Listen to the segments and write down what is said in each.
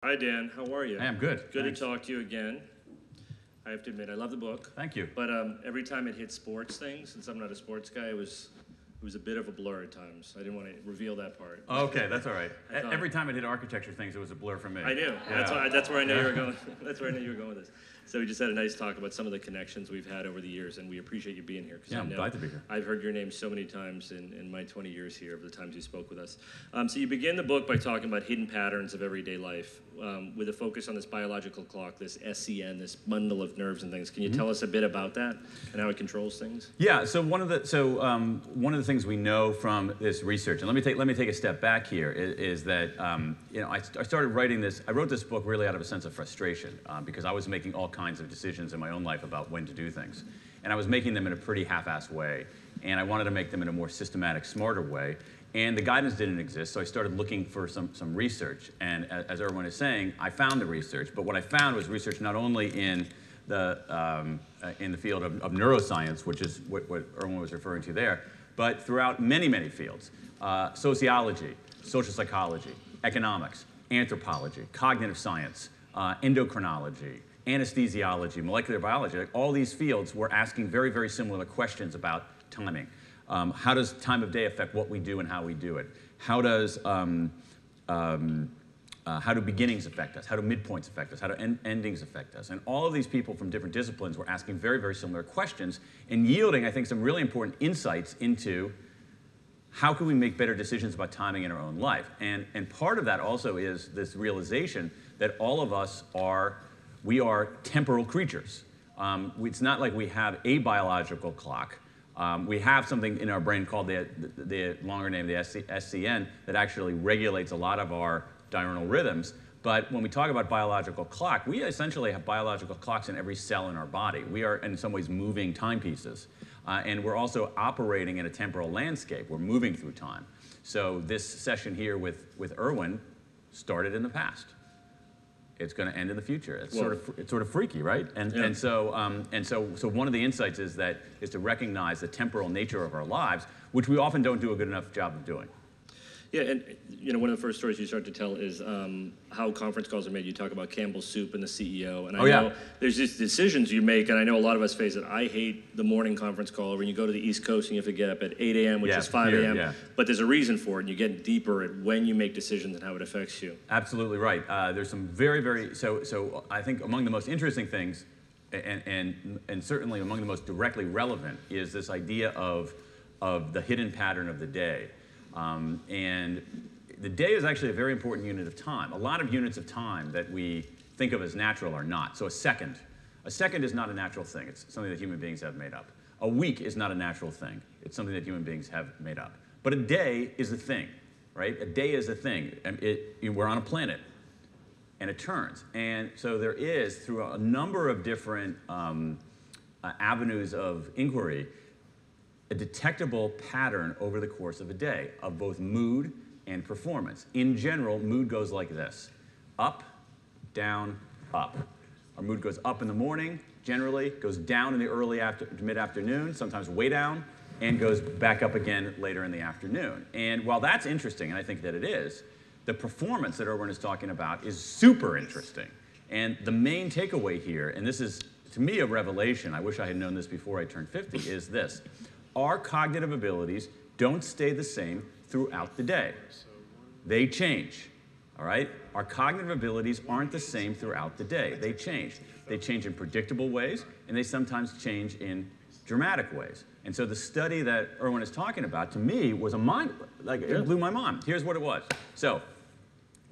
Hi, Dan. How are you? Hey, I'm good. Good Thanks. to talk to you again. I have to admit, I love the book. Thank you. But every time it hit sports things, since I'm not a sports guy, it was a bit of a blur at times. I didn't want to reveal that part. Okay, that's all right. thought- Every time it hit architecture things, it was a blur for me. I knew. Yeah. That's where I knew you were going. That's where I knew you were going with this. So we just had a nice talk about some of the connections we've had over the years, and we appreciate you being here. Yeah, I'm glad to be here. I've heard your name so many times in my 20 years here, of the times you spoke with us. So you begin the book by talking about hidden patterns of everyday life, with a focus on this biological clock, this SCN, this bundle of nerves and things. Can you tell us a bit about that and how it controls things? Yeah. So one of the things we know from this research, and let me take a step back here, is that I started writing this. I wrote this book really out of a sense of frustration because I was making all kinds of decisions in my own life about when to do things, and I was making them in a pretty half-assed way, and I wanted to make them in a more systematic, smarter way. And the guidance didn't exist, so I started looking for some research. And as Irwin is saying, I found the research. But what I found was research not only in the field of neuroscience, which is what Irwin was referring to there, but throughout many, many fields. Sociology, social psychology, economics, anthropology, cognitive science, endocrinology, anesthesiology, molecular biology. Like all these fields were asking very, very similar questions about timing. How does time of day affect what we do and how we do it? How do beginnings affect us? How do midpoints affect us? How do endings affect us? And all of these people from different disciplines were asking very, very similar questions and yielding, I think, some really important insights into how can we make better decisions about timing in our own life. And part of that also is this realization that all of us are temporal creatures. It's not like we have a biological clock. We have something in our brain called the longer name, the SCN, that actually regulates a lot of our diurnal rhythms. But when we talk about biological clock, we essentially have biological clocks in every cell in our body. We are, in some ways, moving timepieces. And we're also operating in a temporal landscape. We're moving through time. So this session here with Irwin started in the past. It's going to end in the future. It's sort of freaky, right? And so one of the insights is to recognize the temporal nature of our lives, which we often don't do a good enough job of doing. Yeah, and one of the first stories you start to tell is how conference calls are made. You talk about Campbell's Soup and the CEO, and I know there's these decisions you make, and I know a lot of us face it. I hate the morning conference call when you go to the East Coast and you have to get up at 8 a.m., which is 5 a.m., but there's a reason for it, and you get deeper at when you make decisions and how it affects you. Absolutely right. There's some very, so I think among the most interesting things, and certainly among the most directly relevant, is this idea of the hidden pattern of the day. And the day is actually a very important unit of time. A lot of units of time that we think of as natural are not. So a second is not a natural thing. It's something that human beings have made up. A week is not a natural thing. It's something that human beings have made up. But a day is a thing, right? A day is a thing. We're on a planet, and it turns. And so there is, through a number of different avenues of inquiry, a detectable pattern over the course of a day of both mood and performance. In general, mood goes like this: up, down, up. Our mood goes up in the morning, generally, goes down in the early mid-afternoon, sometimes way down, and goes back up again later in the afternoon. And while that's interesting, and I think that it is, the performance that Irwin is talking about is super interesting. And the main takeaway here, and this is, to me, a revelation, I wish I had known this before I turned 50, is this: our cognitive abilities don't stay the same throughout the day. They change, all right? Our cognitive abilities aren't the same throughout the day. They change. They change in predictable ways, and they sometimes change in dramatic ways. And so the study that Irwin is talking about, to me, was it blew my mind. Here's what it was. So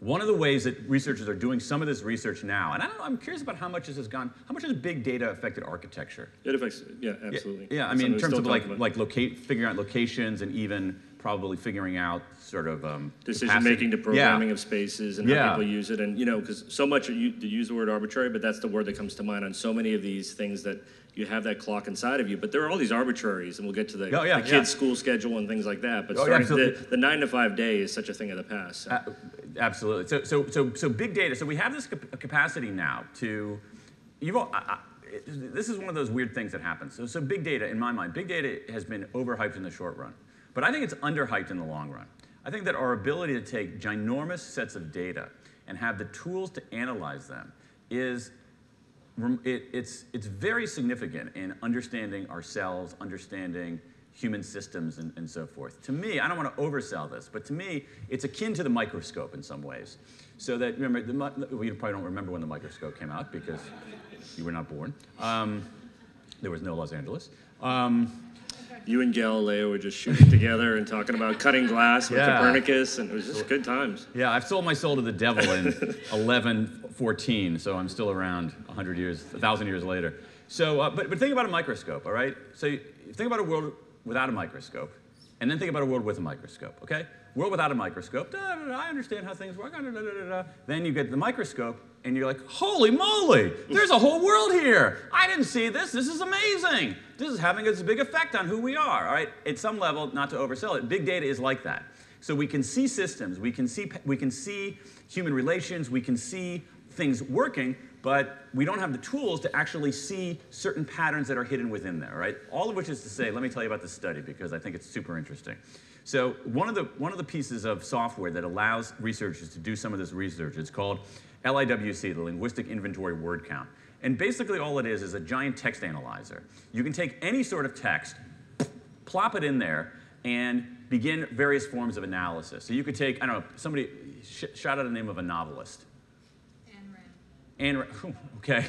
one of the ways that researchers are doing some of this research now, and I'm curious about how much this has gone, how much has big data affected architecture? It affects, yeah, absolutely. Yeah, I mean, in terms of figuring out locations and even probably figuring out sort of decision-making to programming of spaces and how people use it. And, because so much, you use the word arbitrary, but that's the word that comes to mind on so many of these things that you have that clock inside of you. But there are all these arbitraries, and we'll get to the kids' school schedule and things like that. But the 9 to 5 day is such a thing of the past. So. Absolutely. So big data. So we have this capacity now to, this is one of those weird things that happens. So big data, in my mind, big data has been overhyped in the short run. But I think it's underhyped in the long run. I think that our ability to take ginormous sets of data and have the tools to analyze them it's very significant in understanding ourselves, understanding human systems, and so forth. To me, I don't want to oversell this, but to me, it's akin to the microscope in some ways. So that, remember, you probably don't remember when the microscope came out because you were not born. There was no Los Angeles. You and Galileo were just shooting together and talking about cutting glass with Copernicus, and it was just good times. Yeah, I've sold my soul to the devil in 1114, so I'm still around 100 years, 1,000 years later. So, but think about a microscope, all right? So you think about a world without a microscope, and then think about a world with a microscope, okay? World without a microscope, I understand how things work, Then you get the microscope, and you're like, holy moly, there's a whole world here. I didn't see this. This is amazing. This is having a big effect on who we are, all right? At some level, not to oversell it, big data is like that. So we can see systems, we can see human relations, we can see things working, but we don't have the tools to actually see certain patterns that are hidden within there, right? All of which is to say, let me tell you about this study because I think it's super interesting. So one of the pieces of software that allows researchers to do some of this research is called LIWC, the Linguistic Inventory Word Count. And basically all it is a giant text analyzer. You can take any sort of text, plop it in there, and begin various forms of analysis. So you could take, I don't know, somebody shout out the name of a novelist. Ayn Rand. Okay.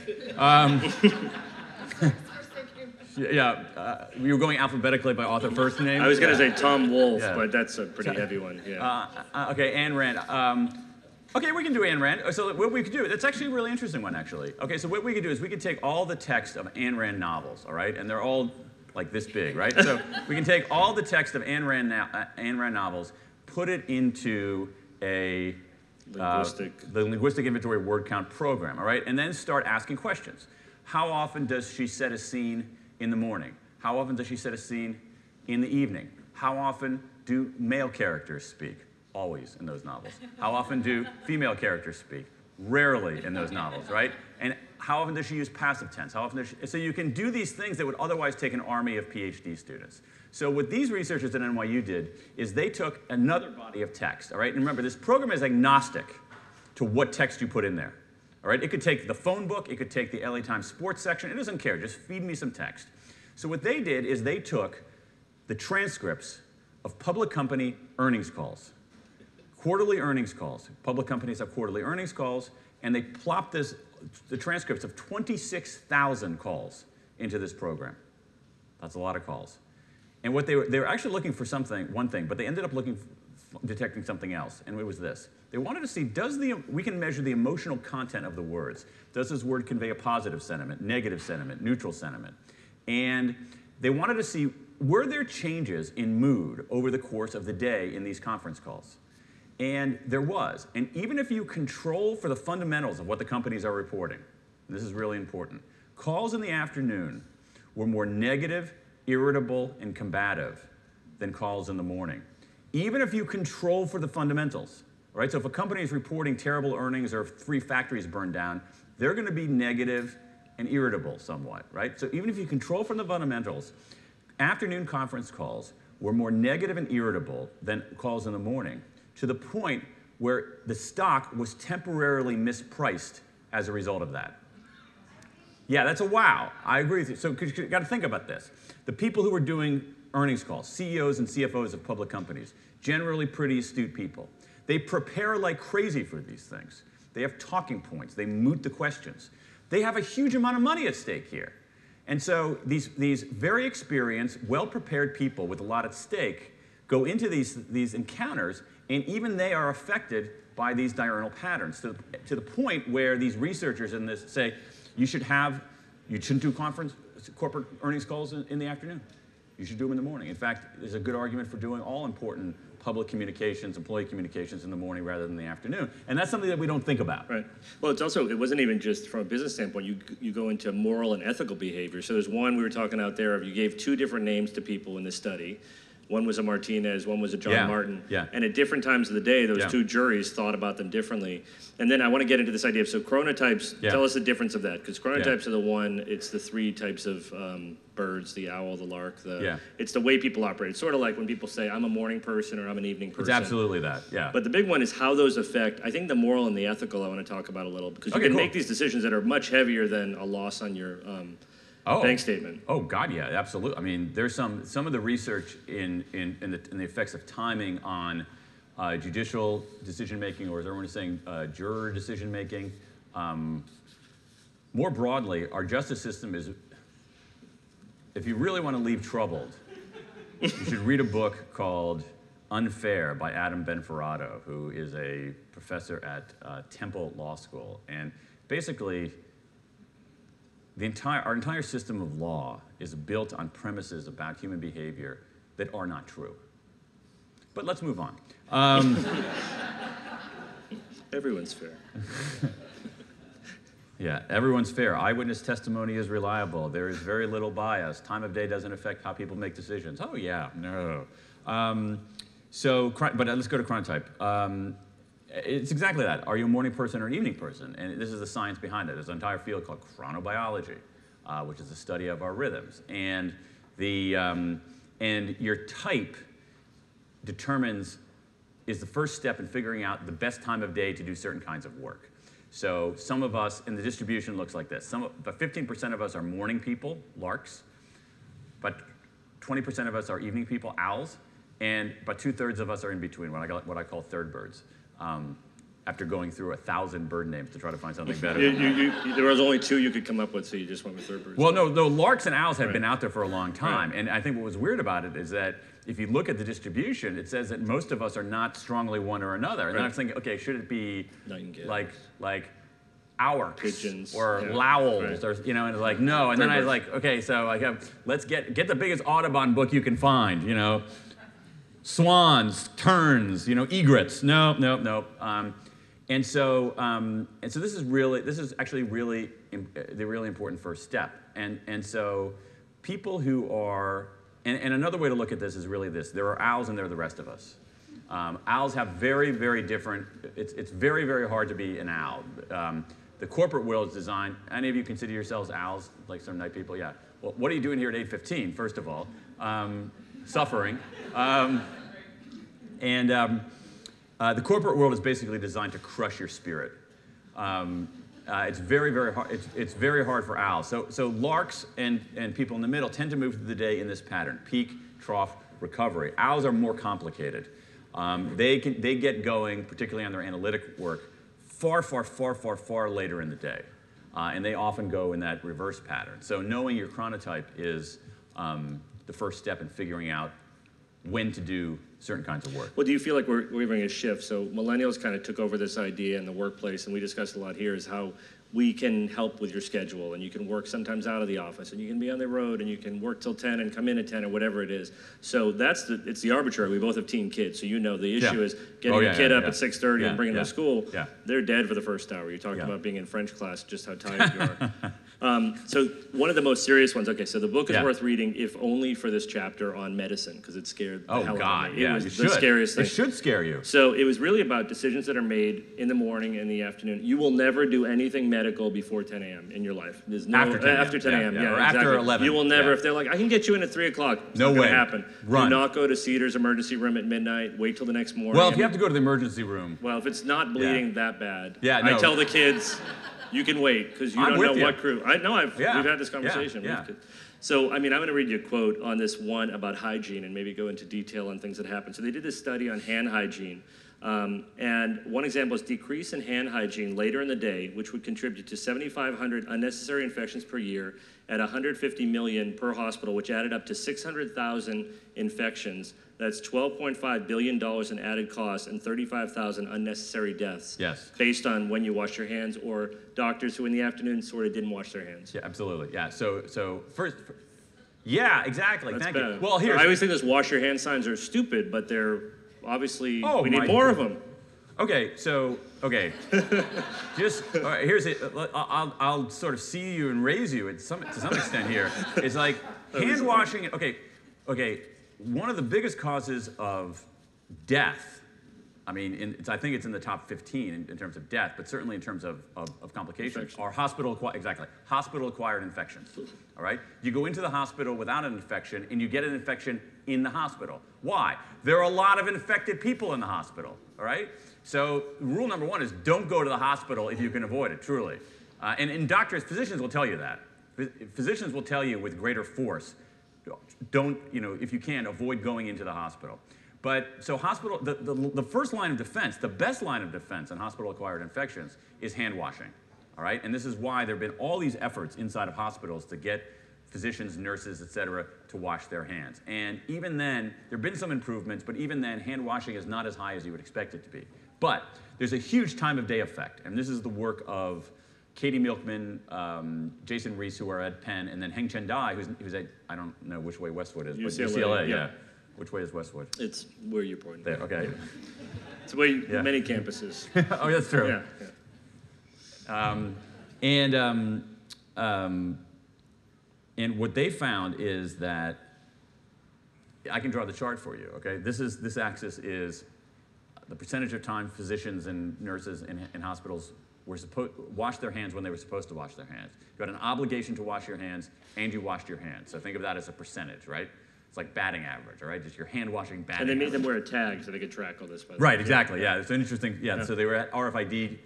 You were going alphabetically by author first name? I was going to say Tom Wolfe, but that's a pretty heavy one. Yeah. Okay, Ayn Rand. Okay, we can do Ayn Rand. So what we could do, it's actually a really interesting one, actually. Okay, so what we could do is we could take all the text of Ayn Rand novels, all right? And they're all like this big, right? So we can take all the text of Ayn Rand novels, put it into the Linguistic Inventory Word Count program, all right? And then start asking questions. How often does she set a scene in the morning? How often does she set a scene in the evening? How often do male characters speak? Always in those novels. How often do female characters speak? Rarely in those novels, right? And how often does she use passive tense? How often does she, so you can do these things that would otherwise take an army of PhD students. So what these researchers at NYU did is they took another body of text, all right? And remember, this program is agnostic to what text you put in there, all right? It could take the phone book, it could take the LA Times sports section, it doesn't care, just feed me some text. So what they did is they took the transcripts of public company earnings calls, quarterly earnings calls. Public companies have quarterly earnings calls, and they plopped the transcripts of 26,000 calls into this program. That's a lot of calls. And what they were actually looking for one thing, but they ended up detecting something else, and it was this. They wanted to see, we can measure the emotional content of the words. Does this word convey a positive sentiment, negative sentiment, neutral sentiment? And they wanted to see, were there changes in mood over the course of the day in these conference calls? And there was. And even if you control for the fundamentals of what the companies are reporting, and this is really important, calls in the afternoon were more negative, irritable, and combative than calls in the morning. Even if you control for the fundamentals, right? So if a company is reporting terrible earnings or 3 factories burned down, they're going to be negative and irritable somewhat, right? So even if you control for the fundamentals, afternoon conference calls were more negative and irritable than calls in the morning, to the point where the stock was temporarily mispriced as a result of that. Yeah, that's a wow. I agree with you. So you got to think about this. The people who were doing earnings calls, CEOs and CFOs of public companies, generally pretty astute people. They prepare like crazy for these things. They have talking points. They moot the questions. They have a huge amount of money at stake here. And so these very experienced, well-prepared people with a lot at stake go into these encounters, and even they are affected by these diurnal patterns to the point where these researchers in this say, you shouldn't do corporate earnings calls in the afternoon. You should do them in the morning. In fact, there's a good argument for doing all important public communications, employee communications in the morning rather than the afternoon. And that's something that we don't think about. Right. Well, it wasn't even just from a business standpoint. You go into moral and ethical behavior. So there's one we were talking out there of, you gave 2 different names to people in this study. one was a Martinez, one was a John Martin. Yeah. And at different times of the day, those two juries thought about them differently. And then I want to get into this idea of, so chronotypes, tell us the difference of that, because chronotypes are the one, it's the three types of birds, the owl, the lark, it's the way people operate. It's sort of like when people say, I'm a morning person or I'm an evening person. It's absolutely that, yeah. But the big one is how those affect, I think the moral and the ethical I want to talk about a little, because you can make these decisions that are much heavier than a loss on your bank statement. Oh God, yeah, absolutely. I mean, there's some of the research in the effects of timing on judicial decision making, or as everyone is saying, juror decision making. More broadly, our justice system is, if you really want to leave troubled, you should read a book called Unfair by Adam Benferrado, who is a professor at Temple Law School. And basically, our entire system of law is built on premises about human behavior that are not true. But let's move on. Everyone's fair. Yeah, everyone's fair. Eyewitness testimony is reliable. There is very little bias. Time of day doesn't affect how people make decisions. Oh yeah, no. But let's go to chronotype. It's exactly that. Are you a morning person or an evening person? And this is the science behind it. There's an entire field called chronobiology, which is the study of our rhythms. And your type is the first step in figuring out the best time of day to do certain kinds of work. So some of us, and the distribution looks like this. But 15% of us are morning people, larks. But 20% of us are evening people, owls. And but 2/3 of us are in between, what I call third birds. After going through 1,000 bird names to try to find something better. There was only two you could come up with, so you just went with third birds. Well, no, larks and owls have been out there for a long time. And I think what was weird about it is that if you look at the distribution, it says that most of us are not strongly one or another. And then I was thinking, okay, should it be like ours pigeons or lowls or and it's like no. And then I was like, okay, so let's get the biggest Audubon book you can find, swans, terns, egrets. No. And so this is actually really the really important first step. And so people who are, and another way to look at this is really this: there are owls and there are the rest of us. Owls have very, very different. It's very, very hard to be an owl. The corporate world is designed. Any of you consider yourselves owls, like some night people? Yeah. Well, what are you doing here at 8:15? First of all, suffering. The corporate world is basically designed to crush your spirit. It's very, very hard. It's very hard for owls. So larks and people in the middle tend to move through the day in this pattern: peak, trough, recovery. Owls are more complicated. They get going, particularly on their analytic work, far later in the day, and they often go in that reverse pattern. So knowing your chronotype is the first step in figuring out when to do certain kinds of work. Well, do you feel like we're having a shift? So millennials kind of took over this idea in the workplace, and we discussed a lot here, is how we can help with your schedule, and you can work sometimes out of the office, and you can be on the road, and you can work till 10 and come in at 10 or whatever it is. So it's the arbitrary. We both have teen kids, so the issue is getting a kid up at 6:30 and bringing them to school. Yeah. They're dead for the first hour. You're talking about being in French class, just how tired you are. So one of the most serious ones, okay, so the book is worth reading, if only for this chapter on medicine, because it scared the hell out of me. It was the scariest thing. It should scare you. So it was really about decisions that are made in the morning and the afternoon. You will never do anything medical before 10 a.m. in your life. There's no after 10 a.m. Or after 11. You will never. If they're like, I can get you in at 3 o'clock. It's not going to happen. Run. Do not go to Cedars emergency room at midnight. Wait till the next morning. Well, if you have to go to the emergency room. Well, if it's not bleeding that bad, I tell the kids, you can wait, because you don't know what crew. I know we've had this conversation. So, I'm going to read you a quote on this one about hygiene and maybe go into detail on things that happen. So they did this study on hand hygiene. And one example is decrease in hand hygiene later in the day, which would contribute to 7,500 unnecessary infections per year at 150 million per hospital, which added up to 600,000 infections. That's $12.5 billion in added costs and 35,000 unnecessary deaths. Yes. Based on when you wash your hands, or doctors who in the afternoon sort of didn't wash their hands. Yeah, absolutely. Yeah. So first. Yeah, exactly. That's Thank bad. you. Well, here. I always think those wash your hand signs are stupid, but they're obviously we need more of them. Okay, just all right, here's it. I'll sort of see you and raise you to some extent here. It's like hand washing. Okay. one of the biggest causes of death, I mean, I think it's in the top 15 in terms of death, but certainly in terms of complications, are hospital-acquired infections. All right? You go into the hospital without an infection, and you get an infection in the hospital. Why? There are a lot of infected people in the hospital. All right? So rule number one is don't go to the hospital if you can avoid it, truly. And doctors, physicians will tell you that. Physicians will tell you with greater force, don't, if you can, avoid going into the hospital. But so the first line of defense, the best line of defense in hospital-acquired infections is hand washing, all right? And this is why there have been all these efforts inside of hospitals to get physicians, nurses, et cetera, to wash their hands. And even then, there have been some improvements, but even then, hand washing is not as high as you would expect it to be. But there's a huge time of day effect, and this is the work of Katie Milkman, Jason Reese, who are at Penn, and then Heng Chen Dai, who's at, I don't know which way Westwood is, but UCLA, yeah. Which way is Westwood? It's where you're pointing. There, okay. It's where many campuses. Oh, that's true. And what they found is that, I can draw the chart for you, okay? This axis is the percentage of time physicians and nurses in hospitals were supposed to wash their hands when they were supposed to wash their hands. You had an obligation to wash your hands, and you washed your hands. So think of that as a percentage, right? It's like batting average, all right? Just your hand washing batting average. And they made them wear a tag so they could track all this. Right, exactly, yeah. It's an interesting, so they were at RFID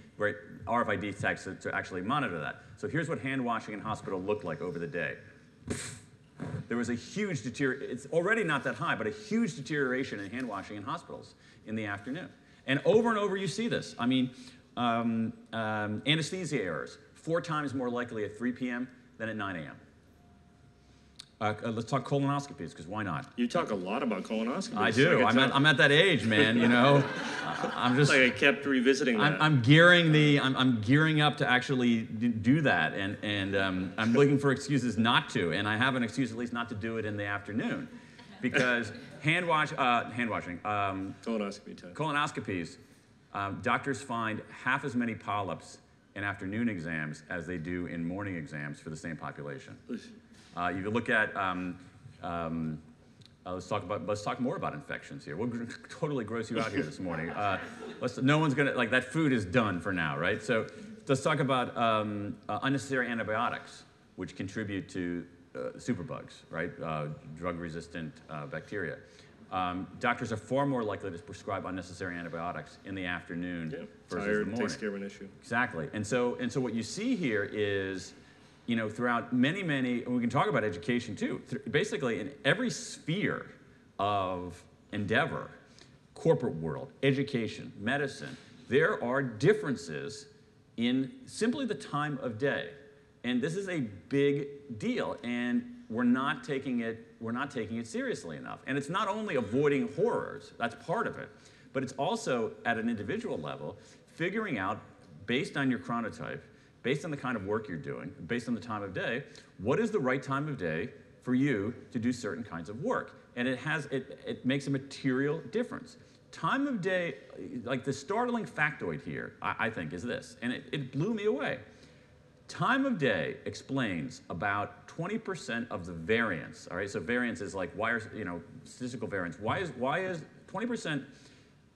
tags to actually monitor that. So here's what hand washing in hospital looked like over the day. There was a huge deterioration, it's already not that high, but a huge deterioration in hand washing in hospitals in the afternoon. And over you see this. I mean, anesthesia errors, 4 times more likely at 3 p.m. than at 9 a.m. Let's talk colonoscopies, because why not? You talk a lot about colonoscopies. I do. I'm at that age, man. I'm just. Like I kept revisiting that. I'm gearing up to actually do that, and I'm looking for excuses not to, and I have an excuse at least not to do it in the afternoon, because hand washing, colonoscopy time. Colonoscopies, doctors find half as many polyps in afternoon exams as they do in morning exams for the same population. You can look at, let's talk more about infections here. We'll totally gross you out here this morning. No one's gonna, like, that food is done for now, right? So let's talk about unnecessary antibiotics, which contribute to superbugs, right? Drug-resistant bacteria. Doctors are far more likely to prescribe unnecessary antibiotics in the afternoon versus the morning. Takes care of an issue. Exactly. And so what you see here is, throughout many, and we can talk about education too, basically in every sphere of endeavor, corporate world, education, medicine, there are differences in simply the time of day. And this is a big deal, and we're not taking it seriously enough. And it's not only avoiding horrors, that's part of it, but it's also at an individual level, figuring out, based on your chronotype, based on the kind of work you're doing, based on the time of day, what is the right time of day for you to do certain kinds of work? And it makes a material difference. Time of day, like the startling factoid here, I think, is this, and it blew me away. Time of day explains about 20% of the variance, all right? So variance is like, statistical variance. Why is 20%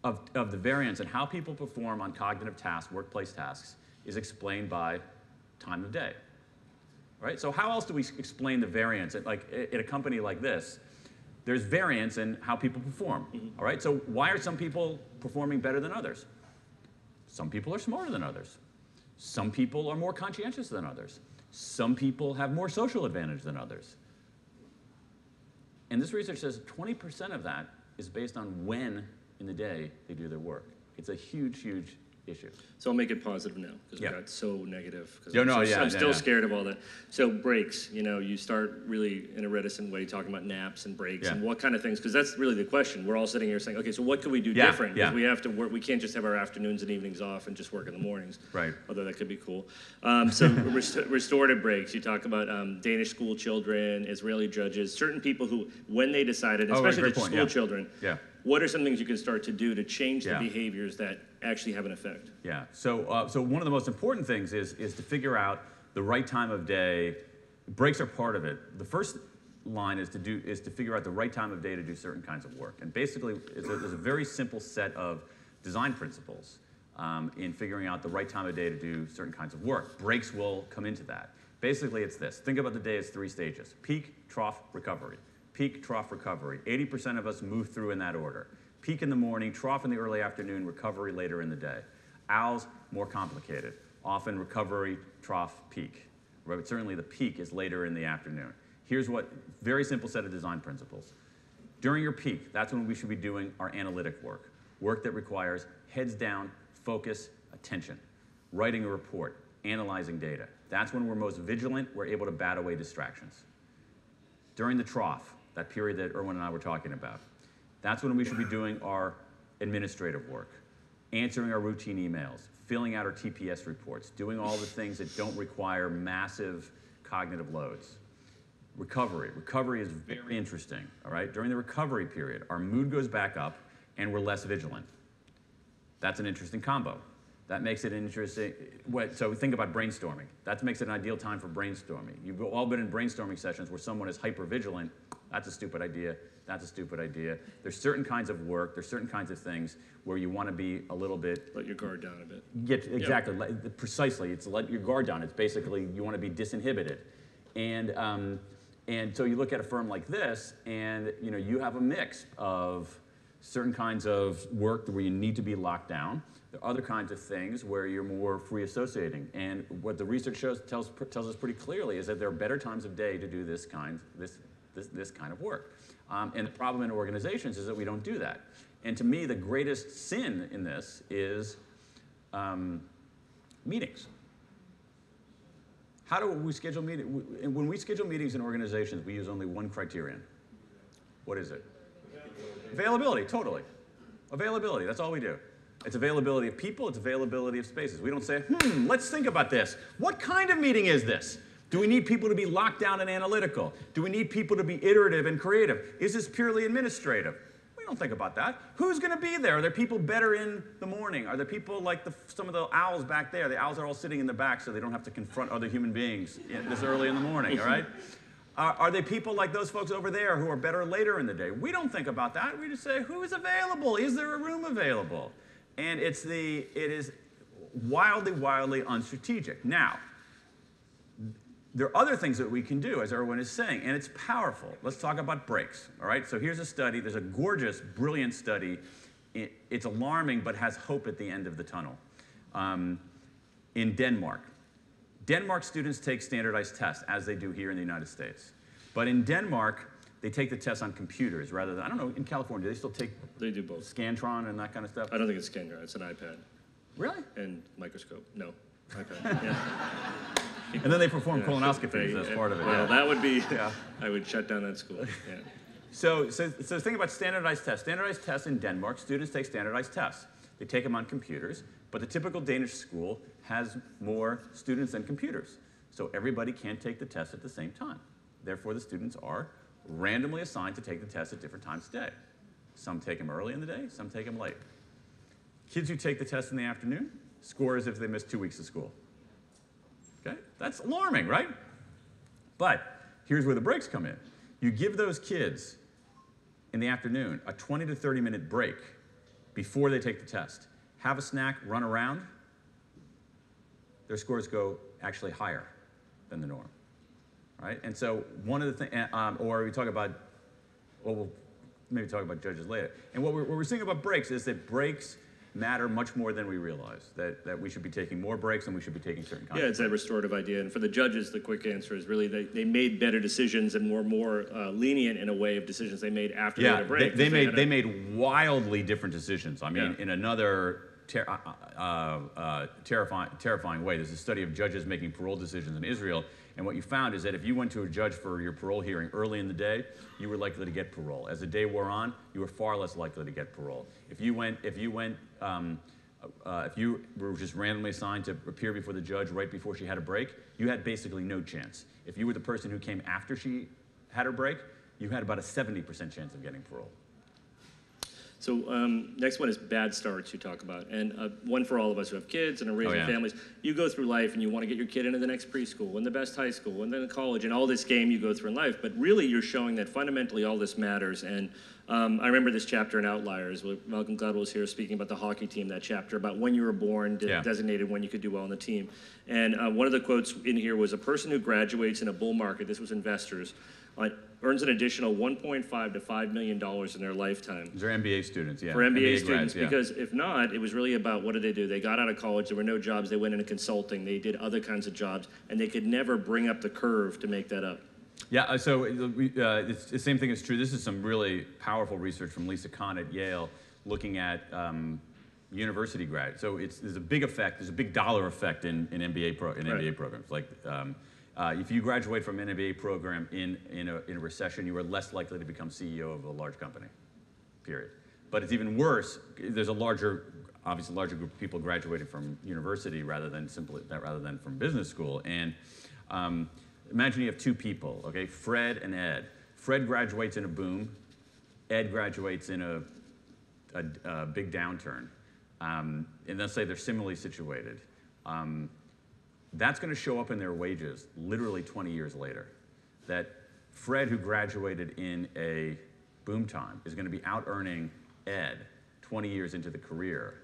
of the variance in how people perform on cognitive tasks, workplace tasks, is explained by time of day, right? So how else do we explain the variance? At a company like this, there's variance in how people perform, all right? So why are some people performing better than others? Some people are smarter than others. Some people are more conscientious than others. Some people have more social advantage than others. And this research says 20% of that is based on when in the day they do their work. It's a huge, huge issue. So I'll make it positive now, because we got so negative. I'm still scared of all that. So breaks, you start really in a reticent way talking about naps and breaks and what kind of things, because that's really the question. We're all sitting here saying, okay, so what could we do different? Because we have to work, we can't just have our afternoons and evenings off and just work in the mornings. Right. Although that could be cool. So restorative breaks, you talk about Danish school children, Israeli judges, certain people who, when they decided, especially the school children, what are some things you can start to do to change the behaviors that actually have an effect? Yeah. So one of the most important things is to figure out the right time of day. Breaks are part of it. The first line is to figure out the right time of day to do certain kinds of work. And basically, there's a very simple set of design principles in figuring out the right time of day to do certain kinds of work. Breaks will come into that. Basically, it's this. Think about the day as 3 stages: peak, trough, recovery. Peak, trough, recovery. 80% of us move through in that order. Peak in the morning, trough in the early afternoon, recovery later in the day. Owls, more complicated. Often recovery, trough, peak. Right? But certainly the peak is later in the afternoon. Here's what, very simple set of design principles. During your peak, that's when we should be doing our analytic work. Work that requires heads down, focus, attention. Writing a report, analyzing data. That's when we're most vigilant, we're able to bat away distractions. During the trough, that period that Irwin and I were talking about, that's when we should be doing our administrative work, answering our routine emails, filling out our TPS reports, doing all the things that don't require massive cognitive loads. Recovery. Recovery is very interesting, all right? During the recovery period, our mood goes back up and we're less vigilant. That's an interesting combo. That makes it interesting. So think about brainstorming. That makes it an ideal time for brainstorming. You've all been in brainstorming sessions where someone is hyper-vigilant. That's a stupid idea. That's a stupid idea. There's certain kinds of work, there's certain kinds of things where you want to be a little bit... Let your guard down a bit. Exactly. Yep. Precisely. It's let your guard down. It's basically you want to be disinhibited. And so you look at a firm like this, and you have a mix of certain kinds of work where you need to be locked down. There are other kinds of things where you're more free associating. And what the research tells us pretty clearly is that there are better times of day to do this kind of work. And the problem in organizations is that we don't do that. And to me, the greatest sin in this is meetings. How do we schedule meetings? When we schedule meetings in organizations, we use only one criterion. What is it? Availability, totally. Availability, that's all we do. It's availability of people, it's availability of spaces. We don't say, let's think about this. What kind of meeting is this? Do we need people to be locked down and analytical? Do we need people to be iterative and creative? Is this purely administrative? We don't think about that. Who's going to be there? Are there people better in the morning? Are there people like some of the owls back there? The owls are all sitting in the back so they don't have to confront other human beings this early in the morning, all right? Are there people like those folks over there who are better later in the day? We don't think about that. We just say, who is available? Is there a room available? And it is wildly, wildly unstrategic. Now, there are other things that we can do, as Irwin is saying, and it's powerful. Let's talk about breaks, all right? So here's a study. There's a gorgeous, brilliant study. It's alarming, but has hope at the end of the tunnel. In Denmark. Denmark students take standardized tests, as they do here in the United States. But in Denmark, they take the tests on computers rather than, I don't know, in California, do they still take They do both. Scantron and that kind of stuff? I don't think it's Scantron, it's an iPad. Really? And microscope. No, iPad, yeah. And then they perform colonoscopies as part of it. Well, that would be, I would shut down that school, yeah. So think about standardized tests. Standardized tests in Denmark, students take standardized tests. They take them on computers, but the typical Danish school has more students than computers. So everybody can't take the test at the same time. Therefore, the students are randomly assigned to take the test at different times of day. Some take them early in the day, some take them late. Kids who take the test in the afternoon score as if they missed 2 weeks of school. Okay? That's alarming, right? But here's where the breaks come in. You give those kids in the afternoon a 20 to 30 minute break before they take the test. Have a snack, run around. Their scores go actually higher than the norm. Right? And so one of the things, or we talk about, well, we'll maybe talk about judges later. And what we're seeing about breaks is that breaks matter much more than we realize, that we should be taking more breaks and we should be taking certain kinds of breaks. Yeah, it's that restorative idea. And for the judges, the quick answer is really they made better decisions and were more lenient in a way of decisions they made after they had a break. They made wildly different decisions. I mean, in another terrifying way. There's a study of judges making parole decisions in Israel, and what you found is that if you went to a judge for your parole hearing early in the day, you were likely to get parole. As the day wore on, you were far less likely to get parole. If you were just randomly assigned to appear before the judge right before she had a break, you had basically no chance. If you were the person who came after she had her break, you had about a 70% chance of getting parole. So next one is bad starts you talk about. And one for all of us who have kids and are raising families. You go through life and you want to get your kid into the next preschool and the best high school and then college and all this game you go through in life. But really you're showing that fundamentally all this matters. And I remember this chapter in Outliers where Malcolm Gladwell was here speaking about the hockey team, that chapter about when you were born, designated when you could do well on the team. And one of the quotes in here was, a person who graduates in a bull market, this was investors, earns an additional $1.5 to $5 million in their lifetime. These are MBA students, yeah. For MBA grads, students, because if not, it was really about what did they do? They got out of college, there were no jobs, they went into consulting, they did other kinds of jobs, and they could never bring up the curve to make that up. Yeah, so the same thing is true. This is some really powerful research from Lisa Kahn at Yale looking at university grads. So there's a big effect, there's a big dollar effect in MBA programs. Like, if you graduate from an MBA program in a recession, you are less likely to become CEO of a large company, period. But it's even worse. There's obviously larger group of people graduating from university rather than from business school. And imagine you have two people, okay, Fred and Ed. Fred graduates in a boom. Ed graduates in a big downturn. And let's say they're similarly situated. That's going to show up in their wages literally 20 years later. That Fred, who graduated in a boom time, is going to be out-earning Ed 20 years into the career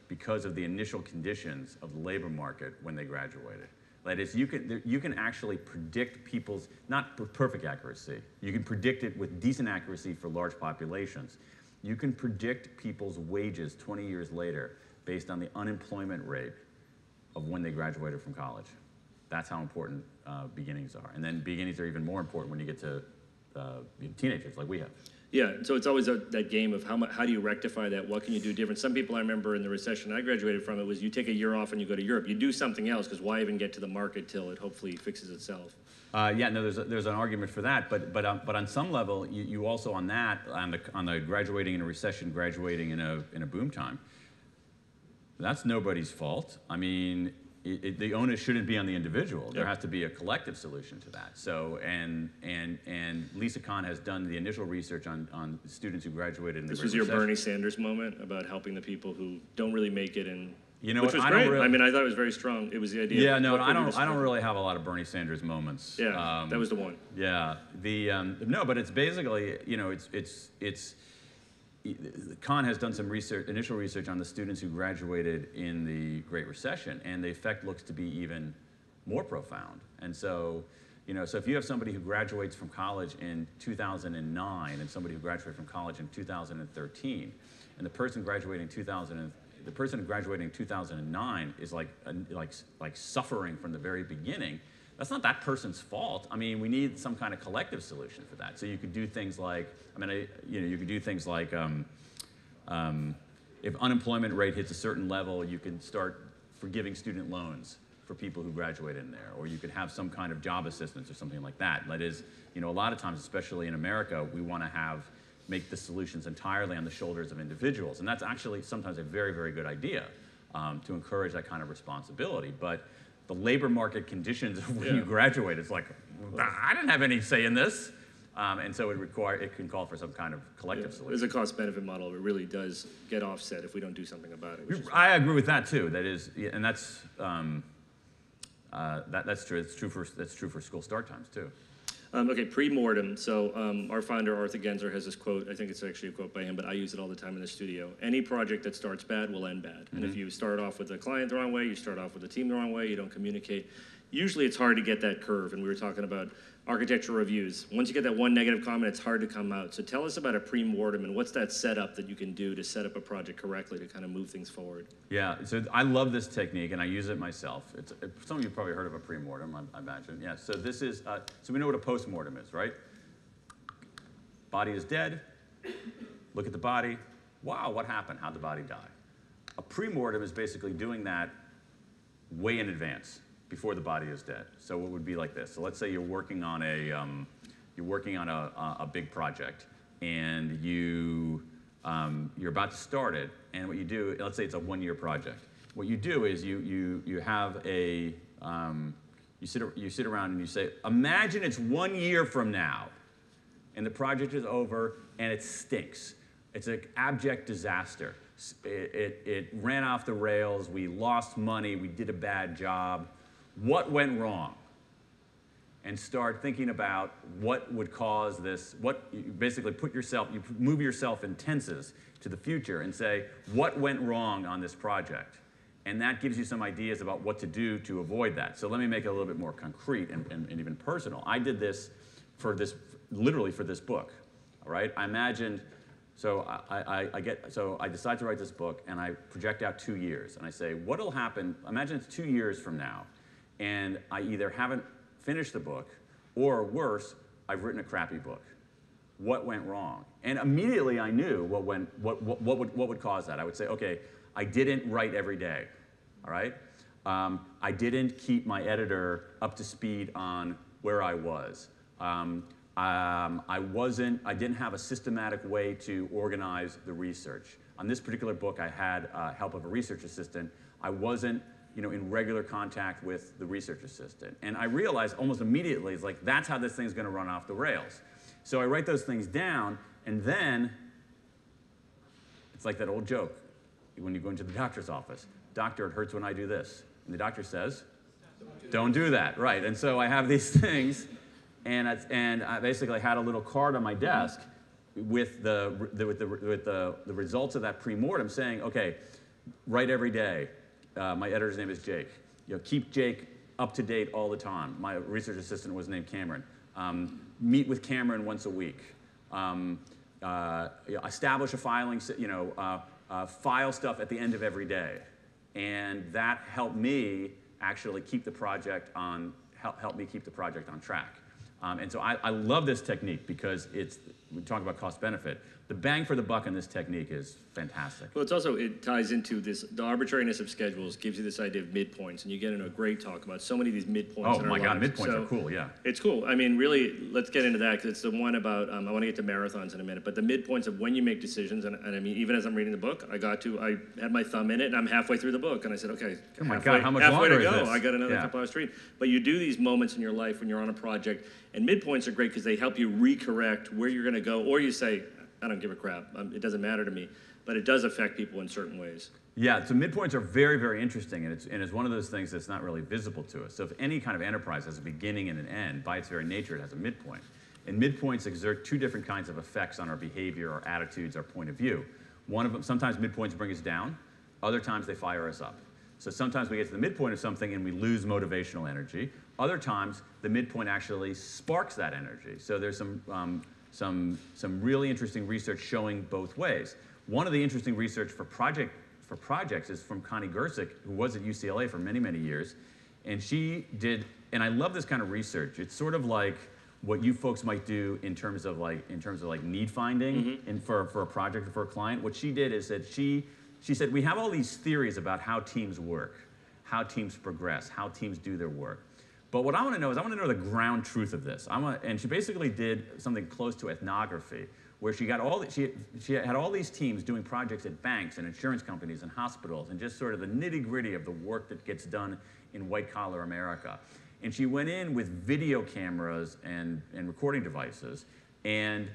because of the initial conditions of the labor market when they graduated. That is, you can actually predict people's, not with perfect accuracy, you can predict it with decent accuracy for large populations. You can predict people's wages 20 years later based on the unemployment rate of when they graduated from college. That's how important beginnings are. And then beginnings are even more important when you get to teenagers like we have. Yeah, so it's always that game of how do you rectify that? What can you do different? Some people I remember in the recession I graduated from, it was you take a year off and you go to Europe. You do something else, because why even get to the market till it hopefully fixes itself? Yeah, no, there's an argument for that, but on some level, you also on the graduating in a recession, graduating in a boom time, that's nobody's fault. I mean, the onus shouldn't be on the individual. There has to be a collective solution to that. So, and Lisa Kahn has done the initial research on students who graduated in the Great Recession. This was your Bernie Sanders moment about helping the people who don't really make it in. You know which what? was great. I mean, I thought it was very strong. It was the idea. Yeah, no, I don't really have a lot of Bernie Sanders moments. Yeah, that was the one. Yeah, no, but it's basically, you know, Kahn has done some initial research on the students who graduated in the Great Recession, and the effect looks to be even more profound. And so, you know, so if you have somebody who graduates from college in 2009 and somebody who graduated from college in 2013, and the person graduating in 2009 is like suffering from the very beginning, that's not that person's fault. I mean, we need some kind of collective solution for that. So you could do things like, you could do things like, if unemployment rate hits a certain level, you can start forgiving student loans for people who graduate in there, or you could have some kind of job assistance or something like that. That is, you know, a lot of times, especially in America, we want to make the solutions entirely on the shoulders of individuals, and that's actually sometimes a very, very good idea to encourage that kind of responsibility. But the labor market conditions of when you graduate, it's like, I didn't have any say in this. And so it can call for some kind of collective solution. There's a cost-benefit model. It really does get offset if we don't do something about it. I agree with that too. That is, and that's true. That's true for school start times too. Okay, Premortem. So our founder, Arthur Gensler, has this quote. I think it's actually a quote by him, but I use it all the time in the studio. Any project that starts bad will end bad. And if you start off with the client the wrong way, you start off with the team the wrong way, you don't communicate, usually it's hard to get that curve. And we were talking about architectural reviews. Once you get that one negative comment, it's hard to come out. So tell us about a Premortem and what's that setup that you can do to set up a project correctly to kind of move things forward? Yeah, so I love this technique and I use it myself. Some of you have probably heard of a Premortem, I imagine. Yeah, so this is, so we know what a postmortem is, right? Body is dead, look at the body, wow, what happened? How'd the body die? A Premortem is basically doing that way in advance, before the body is dead. So it would be like this. So let's say you're working on a big project, and you're about to start it. And what you do, let's say it's a 1-year project. What you do is you have a you sit around and you say, imagine it's 1 year from now, and the project is over and it stinks. It's an abject disaster. It ran off the rails. We lost money. We did a bad job. What went wrong? And start thinking about what would cause this. What you basically you move yourself in tenses to the future and say, what went wrong on this project? And that gives you some ideas about what to do to avoid that. So let me make it a little bit more concrete and even personal. I did this literally for this book. All right, I imagined. So I decide to write this book, and I project out 2 years, and I say, what'll happen? Imagine it's 2 years from now, and I either haven't finished the book, or worse, I've written a crappy book. What went wrong? And immediately I knew what would cause that. I would say, okay, I didn't write every day. All right, I didn't keep my editor up to speed on where I was. I didn't have a systematic way to organize the research. On this particular book, I had help of a research assistant. I wasn't, in regular contact with the research assistant. And I realized almost immediately, it's like, that's how this thing's going to run off the rails. So I write those things down, and then it's like that old joke when you go into the doctor's office. Doctor, it hurts when I do this. And the doctor says, don't do that. Right. And so I have these things. And I basically had a little card on my desk with the results of that premortem saying, okay, write every day. My editor's name is Jake. Keep Jake up to date all the time. My research assistant was named Cameron. Meet with Cameron once a week. Establish a filing, file stuff at the end of every day. And that helped me actually keep the project on, help me keep the project on track. And so I love this technique because we talk about cost benefit. The bang for the buck on this technique is fantastic. Well, it ties into the arbitrariness of schedules gives you this idea of midpoints, and you get into a great talk about so many of these midpoints. Oh my God, midpoints are cool, yeah. It's cool. I mean, really, let's get into that because it's the one about, I want to get to marathons in a minute, but the midpoints of when you make decisions, and I mean, even as I'm reading the book, I had my thumb in it, and I'm halfway through the book, and I said, okay, oh my God, how much longer is this? I got another couple hours to read. But you do these moments in your life when you're on a project, and midpoints are great because they help you recorrect where you're going to go, or you say, I don't give a crap. It doesn't matter to me. But it does affect people in certain ways. Yeah, so midpoints are very, very interesting, and it's one of those things that's not really visible to us. So if any kind of enterprise has a beginning and an end, by its very nature, it has a midpoint. And midpoints exert two different kinds of effects on our behavior, our attitudes, our point of view. One of them, sometimes midpoints bring us down. Other times they fire us up. So sometimes we get to the midpoint of something and we lose motivational energy. Other times, the midpoint actually sparks that energy. So there's some really interesting research showing both ways. One of the interesting research for projects is from Connie Gersick, who was at UCLA for many, many years. And she did, and I love this kind of research. It's sort of like what you folks might do in terms of need finding and for a project or for a client. What she did is that she said, we have all these theories about how teams work, how teams progress, how teams do their work. But what I want to know is I want to know the ground truth of this. And she basically did something close to ethnography, where she had all these teams doing projects at banks and insurance companies and hospitals and just sort of the nitty-gritty of the work that gets done in white-collar America. And she went in with video cameras and recording devices and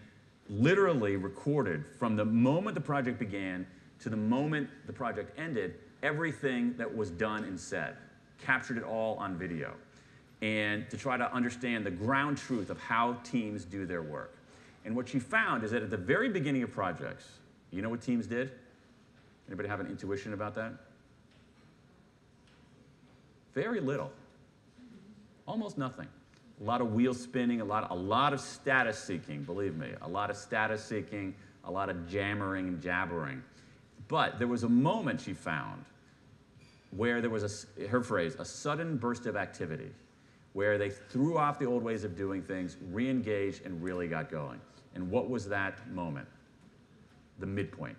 literally recorded from the moment the project began to the moment the project ended everything that was done and said, captured it all on video, and to try to understand the ground truth of how teams do their work. And what she found is that at the very beginning of projects, you know what teams did? Anybody have an intuition about that? Very little. Almost nothing. A lot of wheel spinning, a lot of status seeking, believe me. A lot of status seeking, a lot of jammering and jabbering. But there was a moment she found where there was her phrase, a sudden burst of activity, where they threw off the old ways of doing things, re-engaged, and really got going. And what was that moment? The midpoint.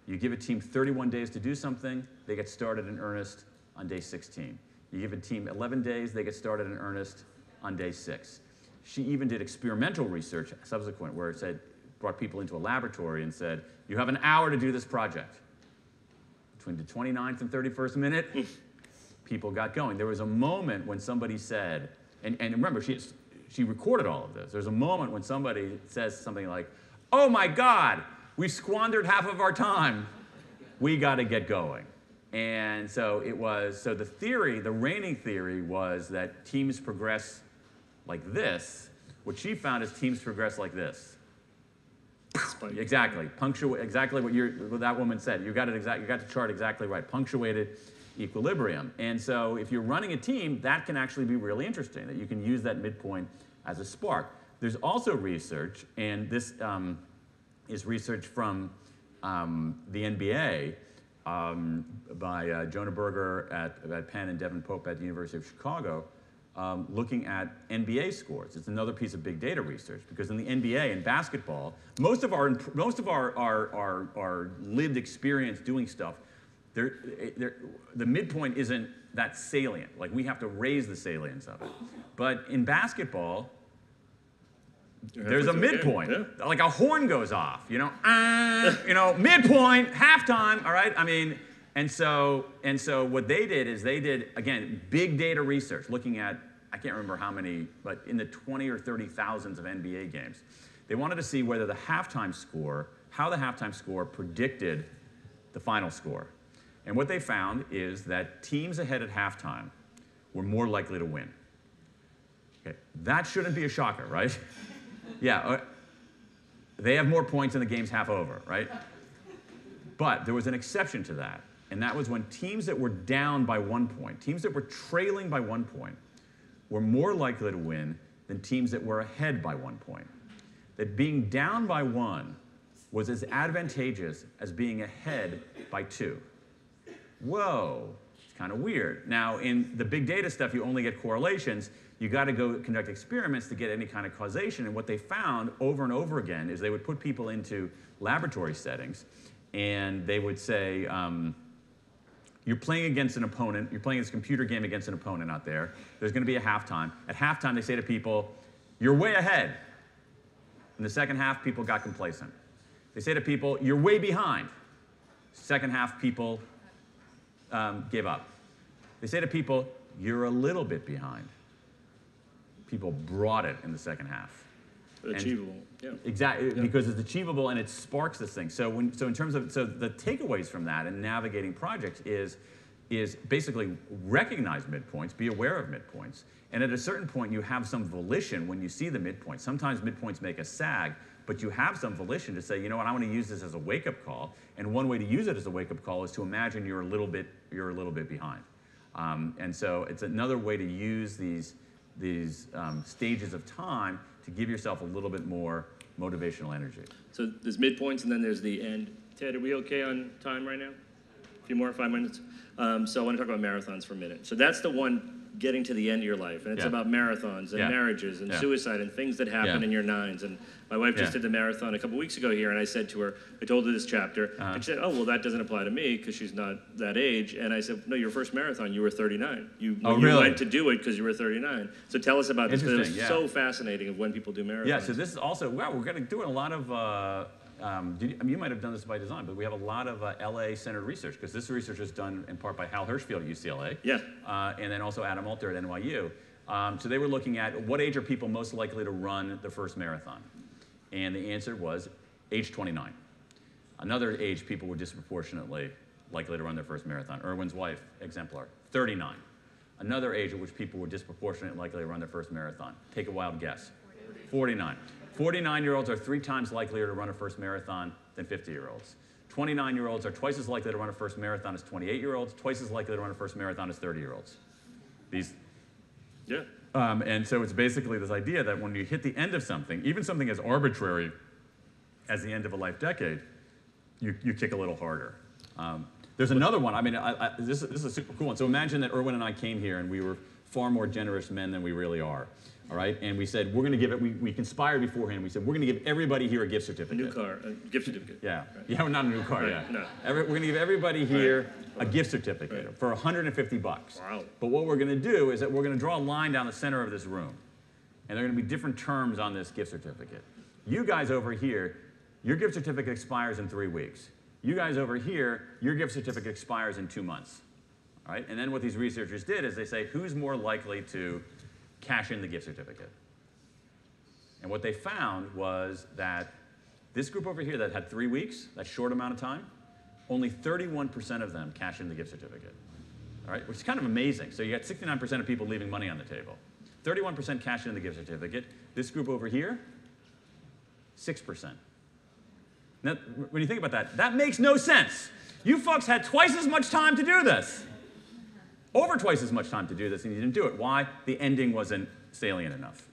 You give a team 31 days to do something, they get started in earnest on day 16. You give a team 11 days, they get started in earnest on day 6. She even did experimental research subsequent, where it said, brought people into a laboratory and said, you have an hour to do this project. Between the 29th and 31st minute, people got going. There was a moment when somebody said, and remember, she recorded all of this. There's a moment when somebody says something like, oh my God, we squandered half of our time. We got to get going. And so the theory, the reigning theory was that teams progress like this. What she found is teams progress like this. Spike. Exactly. Exactly what that woman said. You got the chart exactly right. Punctuated equilibrium. And so if you're running a team, that can actually be really interesting, that you can use that midpoint as a spark. There's also research, and this is research from the NBA by Jonah Berger at Penn and Devin Pope at the University of Chicago, looking at NBA scores. It's another piece of big data research, because in the NBA and basketball, most of our lived experience doing stuff, the midpoint isn't that salient. Like, we have to raise the salience of it. But in basketball, there's a midpoint. Yeah. Like a horn goes off, midpoint, halftime, all right? I mean, and so what they did is again, big data research, looking at, I can't remember how many, but in the 20 or 30 thousands of NBA games. They wanted to see whether how the halftime score predicted the final score. And what they found is that teams ahead at halftime were more likely to win. Okay. That shouldn't be a shocker, right? Yeah, they have more points and the game's half over, right? But there was an exception to that, and that was when teams that were down by 1 point, teams that were trailing by 1 point, were more likely to win than teams that were ahead by 1 point. That being down by 1 was as advantageous as being ahead by 2. Whoa, it's kind of weird. Now, in the big data stuff, you only get correlations. You got to go conduct experiments to get any kind of causation. And what they found over and over again is they would put people into laboratory settings, and they would say, you're playing against an opponent, you're playing this computer game against an opponent out there. There's going to be a halftime. At halftime, they say to people, you're way ahead. In the second half, people got complacent. They say to people, you're way behind. Second half, people gave up. They say to people, you're a little bit behind. People brought it in the second half. Achievable, yeah. Exactly, yeah. Because it's achievable and it sparks this thing. So in terms of the takeaways from that in navigating projects is basically recognize midpoints, be aware of midpoints, and at a certain point you have some volition when you see the midpoint. Sometimes midpoints make us sag, but you have some volition to say, you know what, I want to use this as a wake-up call, and one way to use it as a wake-up call is to imagine you're a little bit behind. And so it's another way to use these stages of time to give yourself a little bit more motivational energy. So there's midpoints and then there's the end. Ted, are we okay on time right now? A few more, 5 minutes? So I want to talk about marathons for a minute. So that's the one getting to the end of your life. And it's about marathons and marriages and suicide and things that happen in your nines. And my wife just did the marathon a couple weeks ago here, and I said to her, I told her this chapter, and she said, oh, well, that doesn't apply to me because she's not that age. And I said, no, your first marathon, you were 39. You went to do it because you were 39. So tell us about this, because it's so fascinating of when people do marathons. Yeah, so this is also, we're going to do a lot of, you might have done this by design, but we have a lot of LA-centered research, because this research is done in part by Hal Hirschfield at UCLA, and then also Adam Alter at NYU. So they were looking at what age are people most likely to run their first marathon, and the answer was age 29. Another age people were disproportionately likely to run their first marathon. Irwin's wife, exemplar, 39. Another age at which people were disproportionately likely to run their first marathon. Take a wild guess. 49. 49-year-olds are 3 times likelier to run a first marathon than 50-year-olds. 29-year-olds are twice as likely to run a first marathon as 28-year-olds, twice as likely to run a first marathon as 30-year-olds. And so it's basically this idea that when you hit the end of something, even something as arbitrary as the end of a life decade, you kick a little harder. There's another one. I mean, this is a super cool one. So imagine that Irwin and I came here and we were far more generous men than we really are. All right, and we said, we're going to give it, we conspired beforehand, we said, we're going to give everybody here a gift certificate. A new car, a gift certificate. Yeah, well, not a new car, No. We're going to give everybody here a gift certificate for $150. Wow. But what we're going to do is that we're going to draw a line down the center of this room, and there are going to be different terms on this gift certificate. You guys over here, your gift certificate expires in 3 weeks. You guys over here, your gift certificate expires in 2 months. All right, and then what these researchers did is they say, who's more likely to cash in the gift certificate? And what they found was that This group over here that had 3 weeks, that short amount of time, only 31% of them cashed in the gift certificate. All right, which is kind of amazing. So you got 69% of people leaving money on the table. 31% cashed in the gift certificate. This group over here, 6%. Now, when you think about that, that makes no sense. You folks had twice as much time to do this. Over twice as much time to do this, and you didn't do it. Why? The ending wasn't salient enough.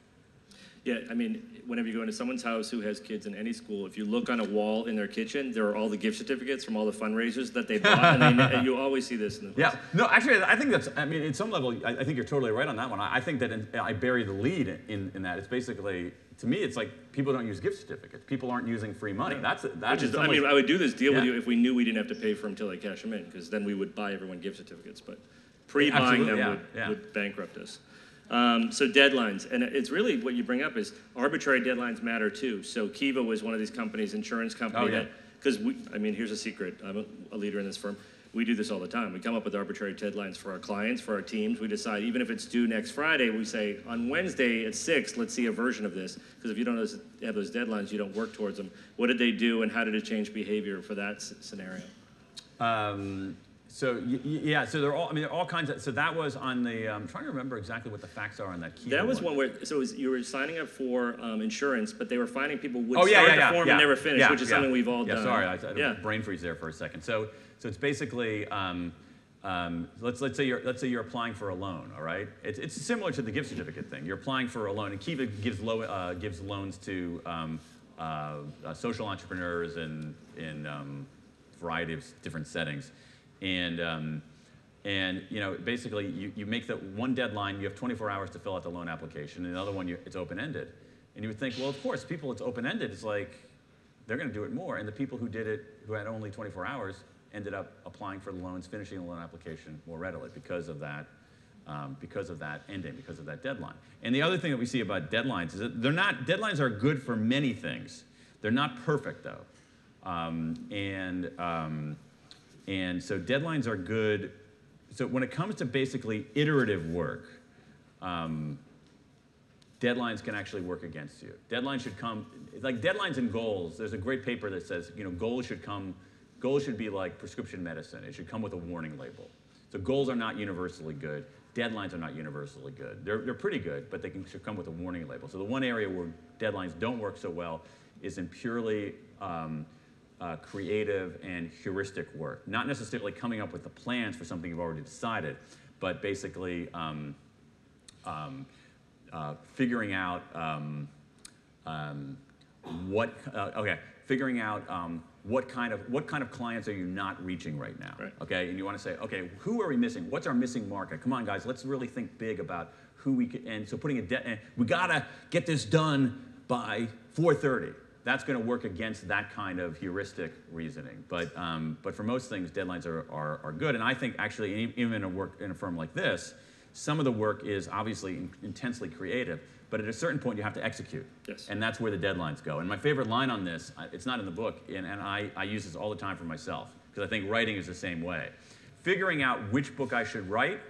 Yeah, I mean, whenever you go into someone's house who has kids in any school, if you look on a wall in their kitchen, there are all the gift certificates from all the fundraisers that they bought, and you always see this in the place. Yeah, no, actually, I think that's, I mean, at some level, I think you're totally right on that one. I think that I bury the lead in that. It's basically, to me, it's like people don't use gift certificates. People aren't using free money. No. That's I mean, I would do this deal with you if we knew we didn't have to pay for them until they cash them in, because then we would buy everyone gift certificates. But pre-buying them would bankrupt us. So deadlines, and it's really what you bring up is arbitrary deadlines matter too. So Kiva was one of these companies, insurance company, because I mean, here's a secret. I'm a leader in this firm. We do this all the time. We come up with arbitrary deadlines for our clients, for our teams. We decide, even if it's due next Friday, we say, on Wednesday at 6, let's see a version of this. Because if you don't have those deadlines, you don't work towards them. What did they do, and how did it change behavior for that scenario? So yeah, so they're all. I mean, they're all kinds of. So that was on the. I'm trying to remember exactly what the facts are on that key. That was one where. So you were signing up for insurance, but they were finding people would start the form and never finish, which is something we've all done. Sorry, I had a brain freeze there for a second. So it's basically. Let's say you're applying for a loan. All right, it's similar to the gift certificate thing. You're applying for a loan, and Kiva gives loans to social entrepreneurs in a variety of different settings. And you know, basically, you make the one deadline. You have 24 hours to fill out the loan application. And the other one, it's open-ended. And you would think, well, of course, people it's open-ended. It's like they're going to do it more. And the people who did it, who had only 24 hours, ended up applying for the loans, finishing the loan application more readily because of that ending, because of that deadline. And the other thing that we see about deadlines is that deadlines are good for many things. They're not perfect though, and so deadlines are good. So when it comes to basically iterative work, deadlines can actually work against you. Deadlines should come, like deadlines and goals. There's a great paper that says, you know, goals should be like prescription medicine. It should come with a warning label. So goals are not universally good. Deadlines are not universally good. They're pretty good, but should come with a warning label. So the one area where deadlines don't work so well is in purely creative and heuristic work. Not necessarily coming up with the plans for something you've already decided, but basically figuring out what kind of clients are you not reaching right now? Right. Okay, and you want to say, okay, who are we missing? What's our missing market? Come on, guys, let's really think big about who we can. And so we gotta get this done by 4:30. That's going to work against that kind of heuristic reasoning. But for most things, deadlines are good. And I think actually, even in a firm like this, some of the work is obviously intensely creative, but at a certain point you have to execute. Yes. And that's where the deadlines go. And my favorite line on this, it's not in the book, and I use this all the time for myself, because I think writing is the same way. Figuring out which book I should write,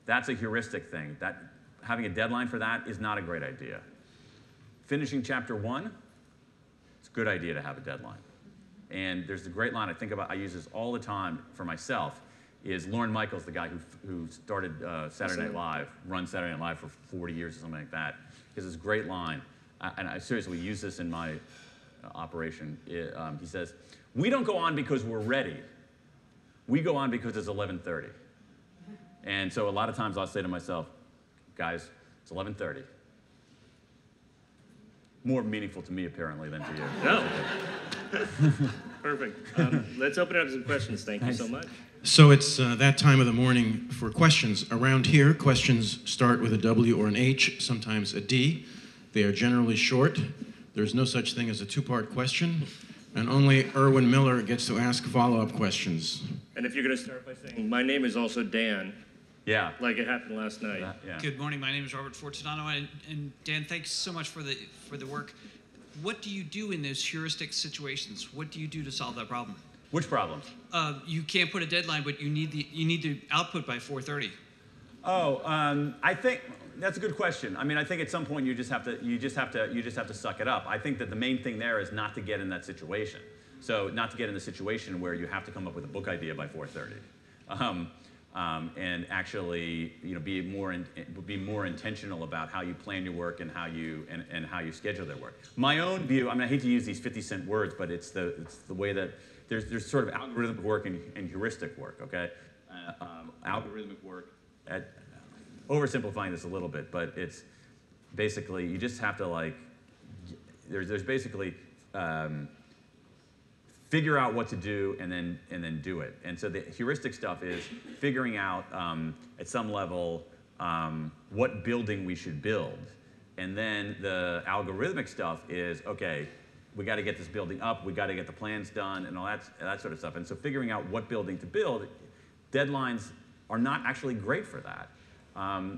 that's a heuristic thing. That having a deadline for that is not a great idea. Finishing chapter 1, it's a good idea to have a deadline. And there's a great line I use this all the time for myself, is Lorne Michaels, the guy who started Saturday Night Live, run Saturday Night Live for 40 years or something like that. He has this great line, and I seriously use this in my operation. He says, "We don't go on because we're ready. We go on because it's 11:30. And so a lot of times I'll say to myself, guys, it's 11:30. More meaningful to me, apparently, than to you. No. Perfect. Let's open it up to some questions. Thank you so much. So it's that time of the morning for questions. Around here, questions start with a W or an H, sometimes a D. They are generally short. There's no such thing as a two-part question, and only Irwin Miller gets to ask follow-up questions. And if you're going to start by saying, my name is also Dan. Yeah. Like it happened last night. Yeah. Good morning. My name is Robert Fortunano, and Dan, thanks so much for the work. What do you do in those heuristic situations? What do you do to solve that problem? Which problems? You can't put a deadline, but you need the output by 4:30. Oh, I think that's a good question. I mean, I think at some point you just have to suck it up. I think that the main thing there is not to get in that situation. So not to get in the situation where you have to come up with a book idea by 4:30, and actually, be more intentional about how you plan your work and how you schedule their work. My own view. I mean, I hate to use these 50-cent words, but it's the way that there's sort of algorithmic work and heuristic work. Okay, algorithmic work. Oversimplifying this a little bit, but it's basically you just have to there's basically figure out what to do and then do it. And so the heuristic stuff is figuring out at some level what building we should build, and then the algorithmic stuff is okay. We got to get this building up. We got to get the plans done and all that sort of stuff. And so figuring out what building to build, deadlines are not actually great for that.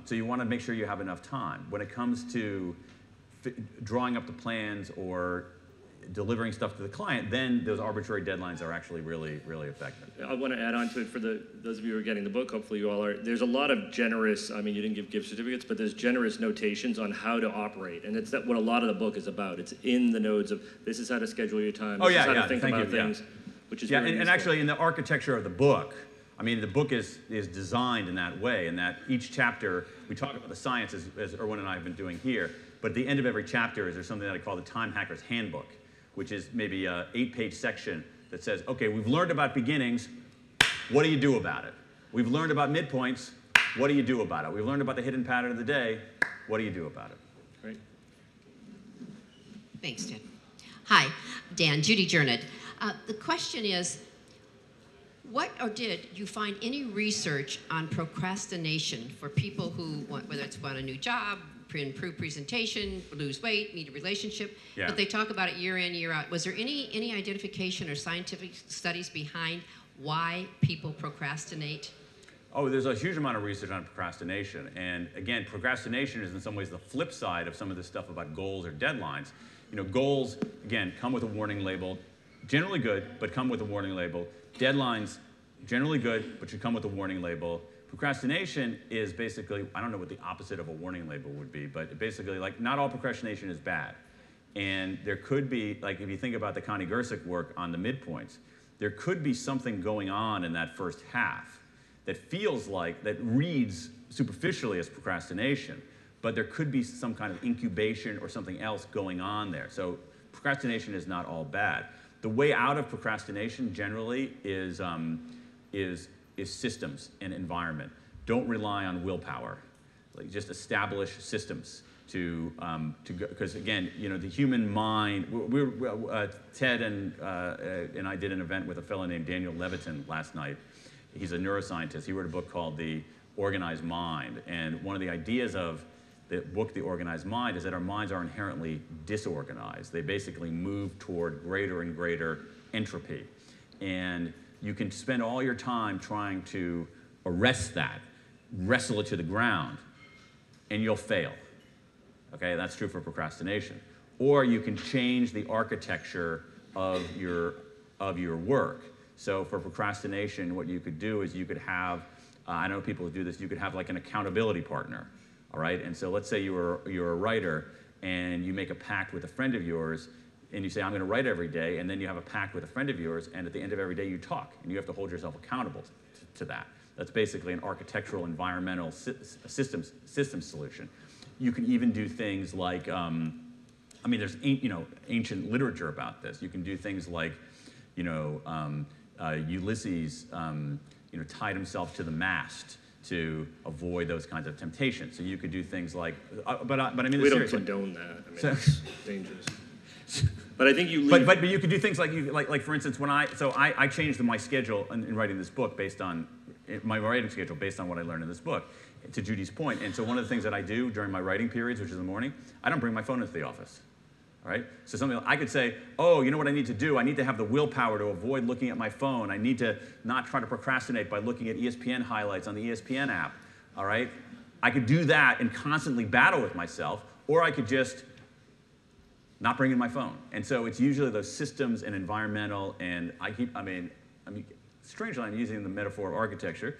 So you want to make sure you have enough time. When it comes to drawing up the plans or delivering stuff to the client, then those arbitrary deadlines are actually really, really effective. I want to add on to it for those of you who are getting the book, hopefully you all are. There's a lot of generous, I mean, you didn't give gift certificates, but there's generous notations on how to operate. And it's what a lot of the book is about. It's in the nodes of this is how to schedule your time, this is how to think about things, which is very and actually in the architecture of the book, I mean, the book is designed in that way, in that each chapter, we talk about the science, as Irwin and I have been doing here, but at the end of every chapter is there's something that I call the Time Hacker's Handbook, which is maybe an 8-page section that says, okay, we've learned about beginnings, what do you do about it? We've learned about midpoints, what do you do about it? We've learned about the hidden pattern of the day, what do you do about it? Great. Thanks, Dan. Hi, Dan, Judy Jernad. The question is, what or did you find any research on procrastination for people who want, whether it's want a new job, improve presentation, lose weight, need a relationship, but they talk about it year in, year out. Was there any identification or scientific studies behind why people procrastinate? Oh, there's a huge amount of research on procrastination. And again, procrastination is in some ways the flip side of some of this stuff about goals or deadlines. Goals, again, come with a warning label. Generally good, but come with a warning label. Deadlines, generally good, but should come with a warning label. Procrastination is basically, I don't know what the opposite of a warning label would be, but basically, not all procrastination is bad. And there could be, if you think about the Connie Gersick work on the midpoints, there could be something going on in that first half that feels that reads superficially as procrastination, but there could be some kind of incubation or something else going on there. So procrastination is not all bad. The way out of procrastination generally is systems and environment. Don't rely on willpower. Just establish systems to go, because again, the human mind. Ted and I did an event with a fellow named Daniel Levitin last night. He's a neuroscientist. He wrote a book called The Organized Mind, and one of the ideas of the book, The Organized Mind, is that our minds are inherently disorganized. They basically move toward greater and greater entropy. And you can spend all your time trying to arrest that, wrestle it to the ground, and you'll fail. Okay, that's true for procrastination. Or you can change the architecture of your work. So for procrastination, what you could do is you could have, I know people who do this, you could have an accountability partner. All right, and so let's say you're a writer and you make a pact with a friend of yours and you say, I'm going to write every day, and then you have a pact with a friend of yours, and at the end of every day you talk, and you have to hold yourself accountable to that. That's basically an architectural environmental systems solution. You can even do things like, there's ancient literature about this. You can do things like, Ulysses tied himself to the mast to avoid those kinds of temptations. So you could do things like, but I mean, we don't condone that. I mean, it's dangerous. But I think you leave. But you could do things like for instance, when I changed my schedule in writing this book based on my writing schedule based on what I learned in this book, to Judy's point. And so one of the things that I do during my writing periods, which is in the morning, I don't bring my phone into the office. All right? So something I could say, oh, you know what I need to do? I need to have the willpower to avoid looking at my phone. I need to not try to procrastinate by looking at ESPN highlights on the ESPN app. All right? I could do that and constantly battle with myself, or I could just not bring in my phone. And so it's usually those systems and environmental, and strangely I'm using the metaphor of architecture.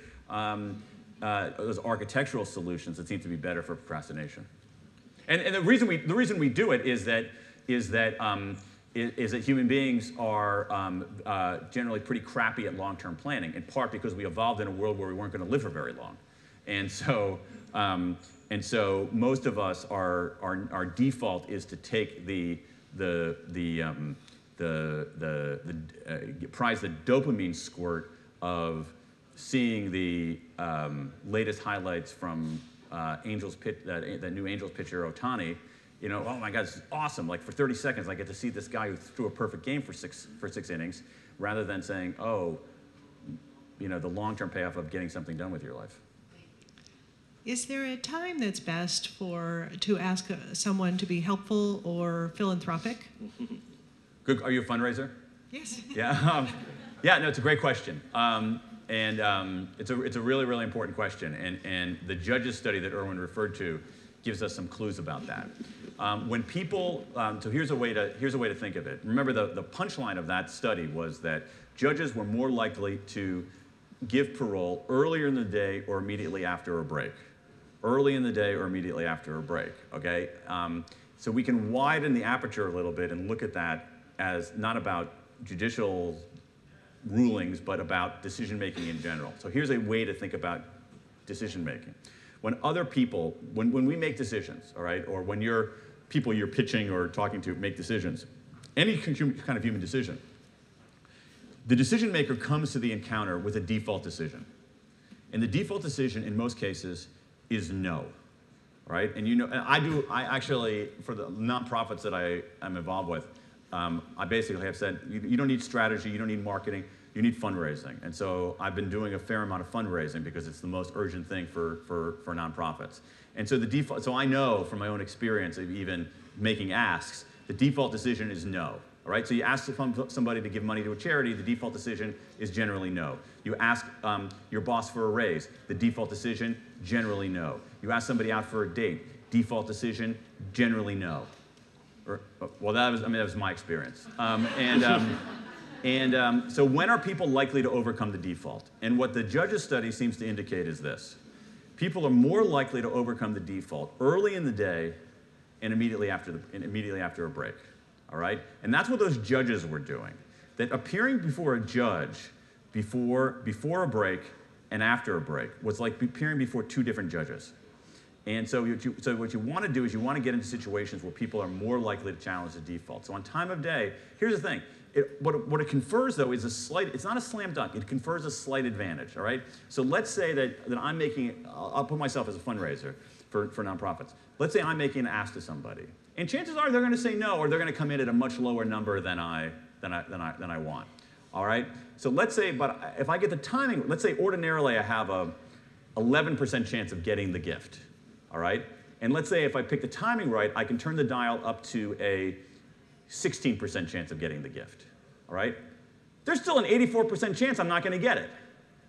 those architectural solutions that seem to be better for procrastination. And the reason we do it is that human beings are generally pretty crappy at long-term planning, in part because we evolved in a world where we weren't going to live for very long, and so most of us, our default is to take prize the dopamine squirt of seeing the latest highlights from Angels that new Angels pitcher Ohtani. You know, oh my God, this is awesome! Like for 30 seconds, I get to see this guy who threw a perfect game for six innings, rather than saying, oh, you know, the long-term payoff of getting something done with your life. Is there a time that's best to ask someone to be helpful or philanthropic? Good. Are you a fundraiser? Yes. Yeah. Yeah. No, it's a great question, and it's a really, really important question. And the judges study that Irwin referred to gives us some clues about that. When people, so here's a way to think of it. Remember, the punchline of that study was that judges were more likely to give parole earlier in the day or immediately after a break. Early in the day or immediately after a break, okay? So we can widen the aperture a little bit and look at that as not about judicial rulings, but about decision-making in general. So here's a way to think about decision-making. When other people, when we make decisions, all right, or when people you're pitching or talking to make decisions, any kind of human decision, the decision maker comes to the encounter with a default decision. And the default decision in most cases is no, right? And you know, I actually, for the nonprofits that I am involved with, I basically have said, you don't need strategy, you don't need marketing, you need fundraising. And so I've been doing a fair amount of fundraising because it's the most urgent thing for nonprofits. And so the default, so I know from my own experience of even making asks, the default decision is no. All right, so you ask somebody to give money to a charity, the default decision is generally no. You ask your boss for a raise, the default decision, generally no. You ask somebody out for a date, default decision, generally no. Well, that was my experience. So when are people likely to overcome the default? And what the judges' study seems to indicate is this. People are more likely to overcome the default early in the day and immediately after a break. All right? And that's what those judges were doing. That appearing before a judge before a break and after a break was like appearing before two different judges. And so what you want to do is you want to get into situations where people are more likely to challenge the default. So on time of day, here's the thing. What it confers, though, is it's not a slam dunk. It confers a slight advantage, all right? So let's say that I'm making, I'll put myself as a fundraiser for nonprofits. Let's say I'm making an ask to somebody. And chances are they're going to say no, or they're going to come in at a much lower number than I want. All right? So let's say, but if I get the timing, let's say ordinarily I have a 11% chance of getting the gift. All right? And let's say if I pick the timing right, I can turn the dial up to a 16% chance of getting the gift. All right? There's still an 84% chance I'm not going to get it.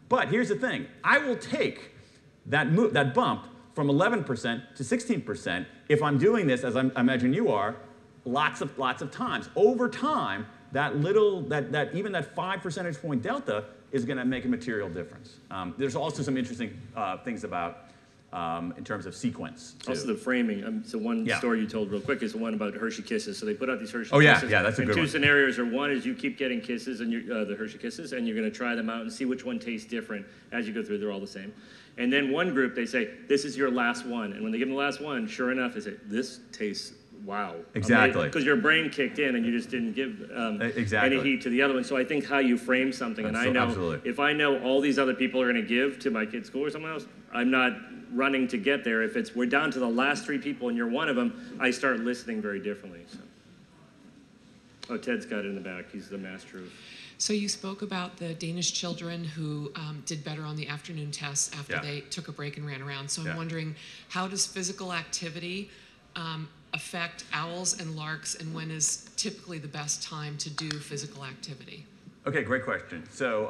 But here's the thing. I will take that bump from 11% to 16% if I'm doing this, as I imagine you are, lots of times. Over time, even that 5 percentage point delta is going to make a material difference. There's also some interesting things about in terms of sequence, too. Also the framing. So one story you told real quick is the one about Hershey Kisses. So they put out these Hershey Kisses. Kisses. Yeah, that's a good one. And two scenarios are, one is you keep getting kisses, and the Hershey Kisses, and you're going to try them out and see which one tastes different as you go through. They're all the same. And then one group, they say, this is your last one. And when they give them the last one, sure enough, they say, this tastes, wow. Exactly. Because your brain kicked in and you just didn't give any heat to the other one. So I think how you frame something, and I know absolutely. If I know all these other people are going to give to my kid's school or someone else, I'm not running to get there. If we're down to the last 3 people and you're one of them, I start listening very differently. So. Oh, Ted's got it in the back. He's the master of... So you spoke about the Danish children who did better on the afternoon tests after they took a break and ran around. So I'm wondering, how does physical activity affect owls and larks, and when is typically the best time to do physical activity? Okay, great question. So,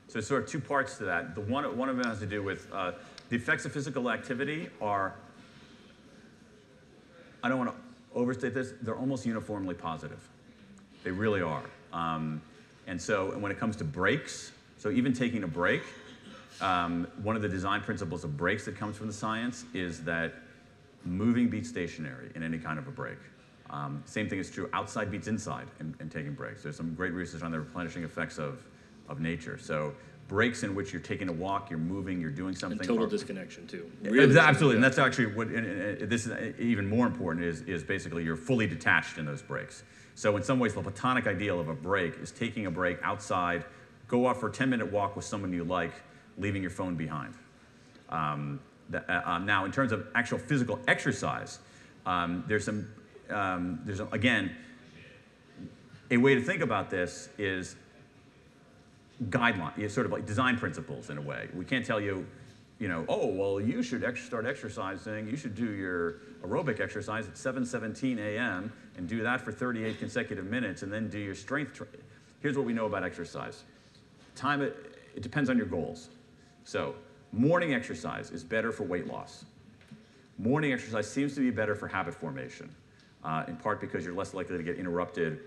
so sort of 2 parts to that. One of them has to do with the effects of physical activity are, I don't want to overstate this, they're almost uniformly positive. They really are. And so when it comes to breaks, so even taking a break, one of the design principles of breaks that comes from the science is that moving beats stationary in any kind of a break. Same thing is true outside beats inside in taking breaks. There's some great research on the replenishing effects of nature. So breaks in which you're taking a walk, you're moving, you're doing something. And total disconnection too. Really, absolutely, and that's actually what, this is even more important, is basically you're fully detached in those breaks. So in some ways, the platonic ideal of a break is taking a break outside, go off for a 10-minute walk with someone you like, leaving your phone behind. Now, in terms of actual physical exercise, again, a way to think about this is guideline, sort of like design principles in a way. We can't tell you, oh, well, you should start exercising, you should do your aerobic exercise at 7:17 a.m. and do that for 38 consecutive minutes and then do your strength training. Here's what we know about exercise. It depends on your goals. So morning exercise is better for weight loss. Morning exercise seems to be better for habit formation, in part because you're less likely to get interrupted,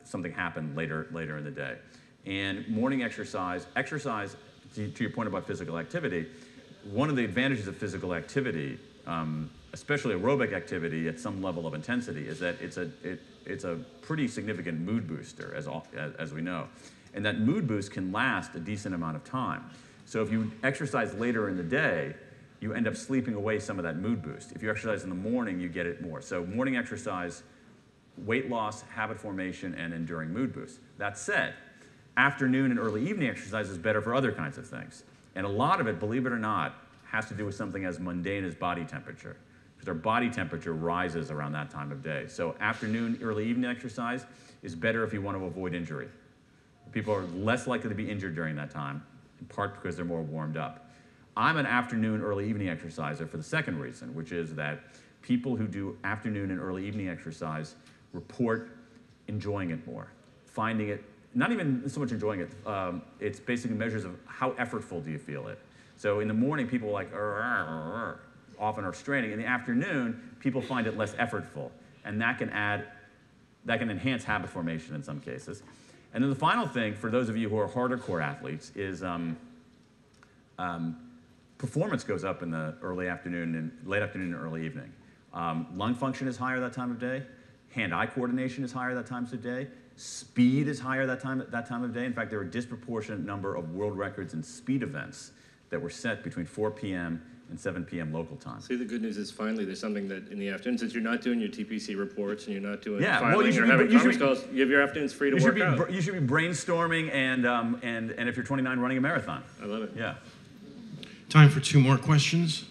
something happened later in the day. And morning exercise, to your point about physical activity, one of the advantages of physical activity, especially aerobic activity at some level of intensity, is that it's a pretty significant mood booster, as we know. And that mood boost can last a decent amount of time. So if you exercise later in the day, you end up sleeping away some of that mood boost. If you exercise in the morning, you get it more. So morning exercise, weight loss, habit formation, and enduring mood boost. That said, afternoon and early evening exercise is better for other kinds of things. And a lot of it, believe it or not, has to do with something as mundane as body temperature, because our body temperature rises around that time of day. So afternoon, early evening exercise is better if you want to avoid injury. People are less likely to be injured during that time, in part because they're more warmed up. I'm an afternoon, early evening exerciser for the second reason, which is that people who do afternoon and early evening exercise report enjoying it more, finding it, not even so much enjoying it, it's basically measures of how effortful do you feel it. So in the morning, people like often are straining. In the afternoon, people find it less effortful, and that can enhance habit formation in some cases. And then the final thing, for those of you who are harder core athletes, is performance goes up in the late afternoon and early evening. Lung function is higher that time of day. Hand-eye coordination is higher that time of day. Speed is higher that time of day. In fact, there are a disproportionate number of world records in speed events that were set between 4 p.m. and 7 p.m. local time. See, the good news is finally there's something that in the afternoon, since you're not doing your TPC reports and you're not doing filing or having conference calls, you have your afternoons free to work out. You should be brainstorming and if you're 29, running a marathon. I love it. Yeah. Time for 2 more questions.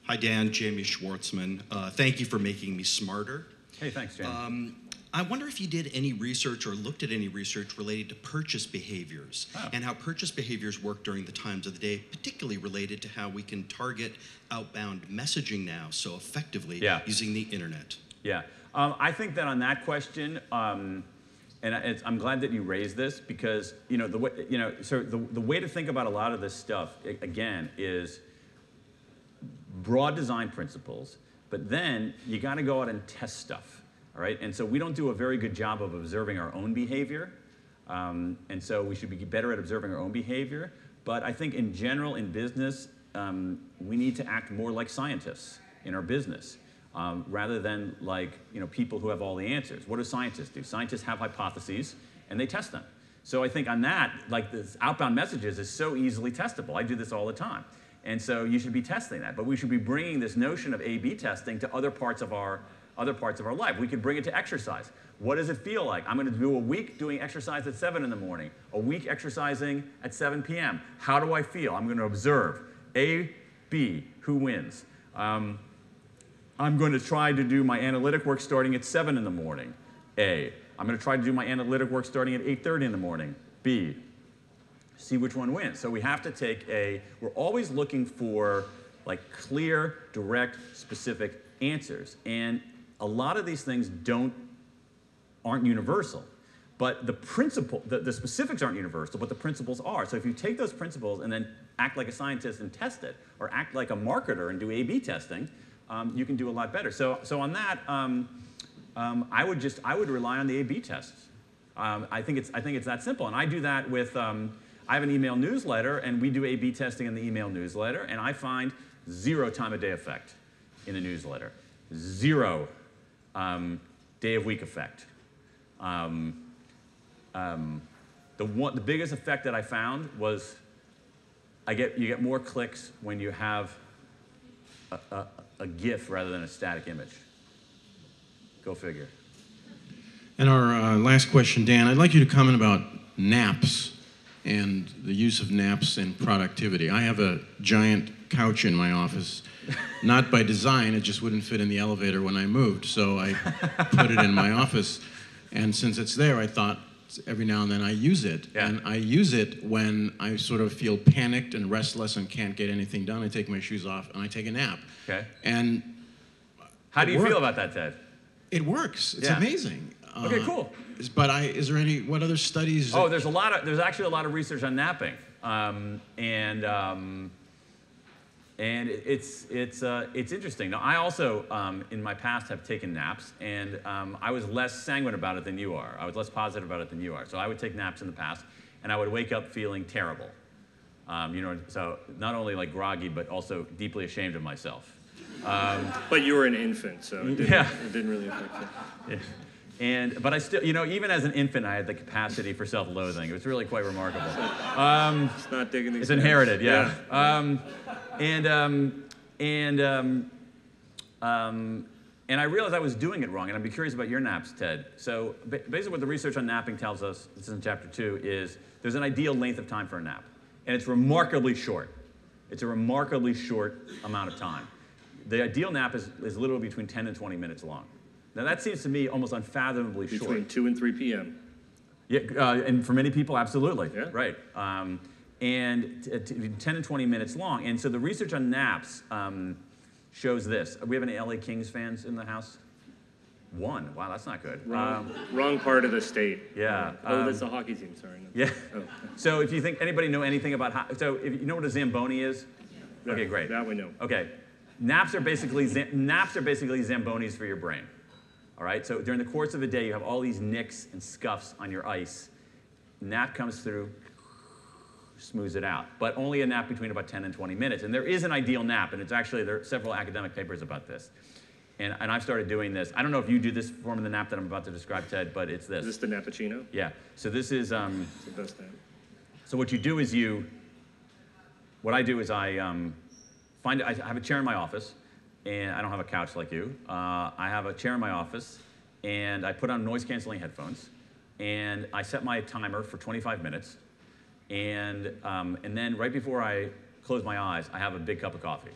Hi, Dan. Jamie Schwartzman. Thank you for making me smarter. Hey, thanks, Jamie. I wonder if you did any research or looked at any research related to purchase behaviors and how purchase behaviors work during the times of the day, particularly related to how we can target outbound messaging now so effectively using the internet. Yeah. I think that on that question, and I'm glad that you raised this because the way to think about a lot of this stuff again is broad design principles, but then you got to go out and test stuff. All right? And so we don't do a very good job of observing our own behavior. And so we should be better at observing our own behavior. But I think in general, in business, we need to act more like scientists in our business rather than like people who have all the answers. What do scientists do? Scientists have hypotheses and they test them. So I think on that, like this outbound messages is so easily testable. I do this all the time. And so you should be testing that. But we should be bringing this notion of A/B testing to other parts of our life. We could bring it to exercise. What does it feel like? I'm going to do a week doing exercise at 7 in the morning, a week exercising at 7 p.m. How do I feel? I'm going to observe. A, B, who wins? I'm going to try to do my analytic work starting at 7 in the morning. A. I'm going to try to do my analytic work starting at 8:30 in the morning. B. See which one wins. So we have to take we're always looking for like clear, direct, specific answers. And a lot of these things aren't universal. But the principle, the specifics aren't universal, but the principles are. So if you take those principles and then act like a scientist and test it, or act like a marketer and do A/B testing, you can do a lot better. So on that, I would rely on the A/B tests. I think it's that simple, and I do that with. I have an email newsletter, and we do A/B testing in the email newsletter, and I find 0 time-of-day effect in the newsletter. 0 day-of-week effect. The biggest effect that I found was you get more clicks when you have a GIF rather than a static image. Go figure. And our last question, Dan, I'd like you to comment about naps and the use of naps in productivity. I have a giant couch in my office, not by design, it just wouldn't fit in the elevator when I moved, so I put it in my office. And since it's there, I thought every now and then I use it. Yeah. And I use it when I sort of feel panicked and restless and can't get anything done. I take my shoes off and I take a nap. Okay. And how do you feel about that, Ted? it works. It's Yeah. amazing. Okay, cool. But is there what other studies? Oh, there's actually a lot of research on napping, and it's interesting. Now, I also in my past have taken naps, and I was less sanguine about it than you are. I was less positive about it than you are. So I would take naps in the past, and I would wake up feeling terrible. So not only like groggy, but also deeply ashamed of myself. But you were an infant, so it didn't really affect you. Yeah. But I still, even as an infant, I had the capacity for self-loathing. It was really quite remarkable. It's not digging these It's inherited, yeah. And I realized I was doing it wrong, and I'd be curious about your naps, Ted. So basically what the research on napping tells us, this is in chapter 2, is there's an ideal length of time for a nap. And it's remarkably short. It's a remarkably short amount of time. The ideal nap is literally between 10 and 20 minutes long. Now that seems to me almost unfathomably short. Between 2 and 3 p.m. Yeah, and for many people, absolutely. Yeah. Right. And 10 and 20 minutes long. And so the research on naps shows this. We have any LA Kings fans in the house? One. Wow, that's not good. Wrong part of the state. Yeah. Oh, that's the hockey team. Sorry. Yeah. Oh. So if you think anybody know anything about so if you know what a Zamboni is? Yeah, Okay, great. That we know. Okay. Naps are basically Zambonis for your brain. All right, so during the course of the day, you have all these nicks and scuffs on your ice. Nap comes through, smooths it out, but only a nap between about 10 and 20 minutes. And there is an ideal nap, and there are several academic papers about this. And I've started doing this. I don't know if you do this form of the nap that I'm about to describe, Ted, but it's this. Is this the Nappuccino? Yeah, so this is, It's the best nap. so what you do is what I do is I have a chair in my office, and I don't have a couch like you. I have a chair in my office, and I put on noise-canceling headphones, and I set my timer for 25 minutes, and then right before I close my eyes, I have a big cup of coffee.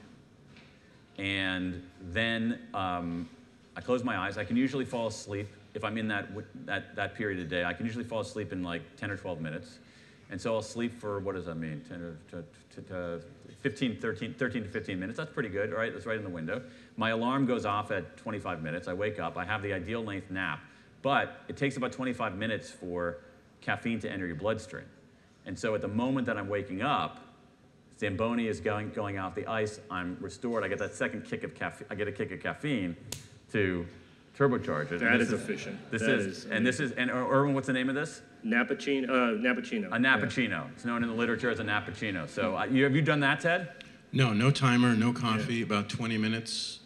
And then I close my eyes. I can usually fall asleep if I'm in that period of the day. I can usually fall asleep in like 10 or 12 minutes. And so I'll sleep for, what does that mean, 13 to 15 minutes. That's pretty good, right? That's right in the window. My alarm goes off at 25 minutes. I wake up. I have the ideal length nap. But it takes about 25 minutes for caffeine to enter your bloodstream. And so at the moment that I'm waking up, Zamboni is going off the ice. I'm restored. I get that second kick of caffeine. I get a kick of caffeine to turbocharge it. That is efficient. And Irwin, what's the name of this? Nappuccino. Nappuccino. A nappuccino. Yeah. It's known in the literature as a nappuccino. So have you done that, Ted? No timer, no coffee, about 20 minutes,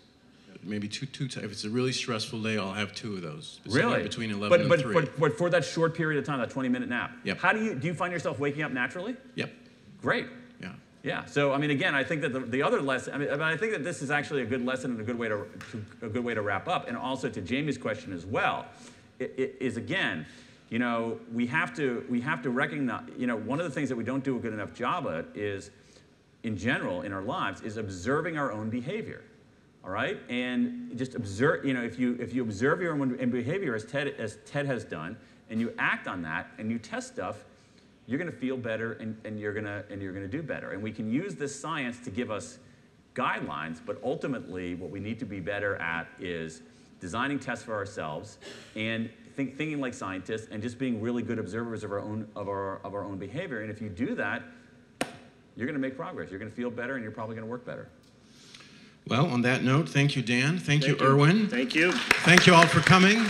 maybe two. If it's a really stressful day, I'll have 2 of those. Really? Between 11 and 3. But for that short period of time, that 20-minute nap, yep. How do you find yourself waking up naturally? Yep. Great. Yeah. Yeah. So I mean, again, I think that the other lesson. I think that this is actually a good lesson and a good way to wrap up. And also to Jamie's question as well, is again, we have to recognize. One of the things that we don't do a good enough job at is, in general, in our lives, is observing our own behavior. All right, and just observe. If you observe your own behavior as Ted has done, and you act on that, and you test stuff, you're going to feel better, and you're going to do better. And we can use this science to give us guidelines, but ultimately, what we need to be better at is designing tests for ourselves and thinking like scientists, and just being really good observers of our own behavior. And if you do that, you're going to make progress. You're going to feel better, and you're probably going to work better. Well, on that note, thank you, Dan. Thank you, Irwin. Thank you. Thank you all for coming.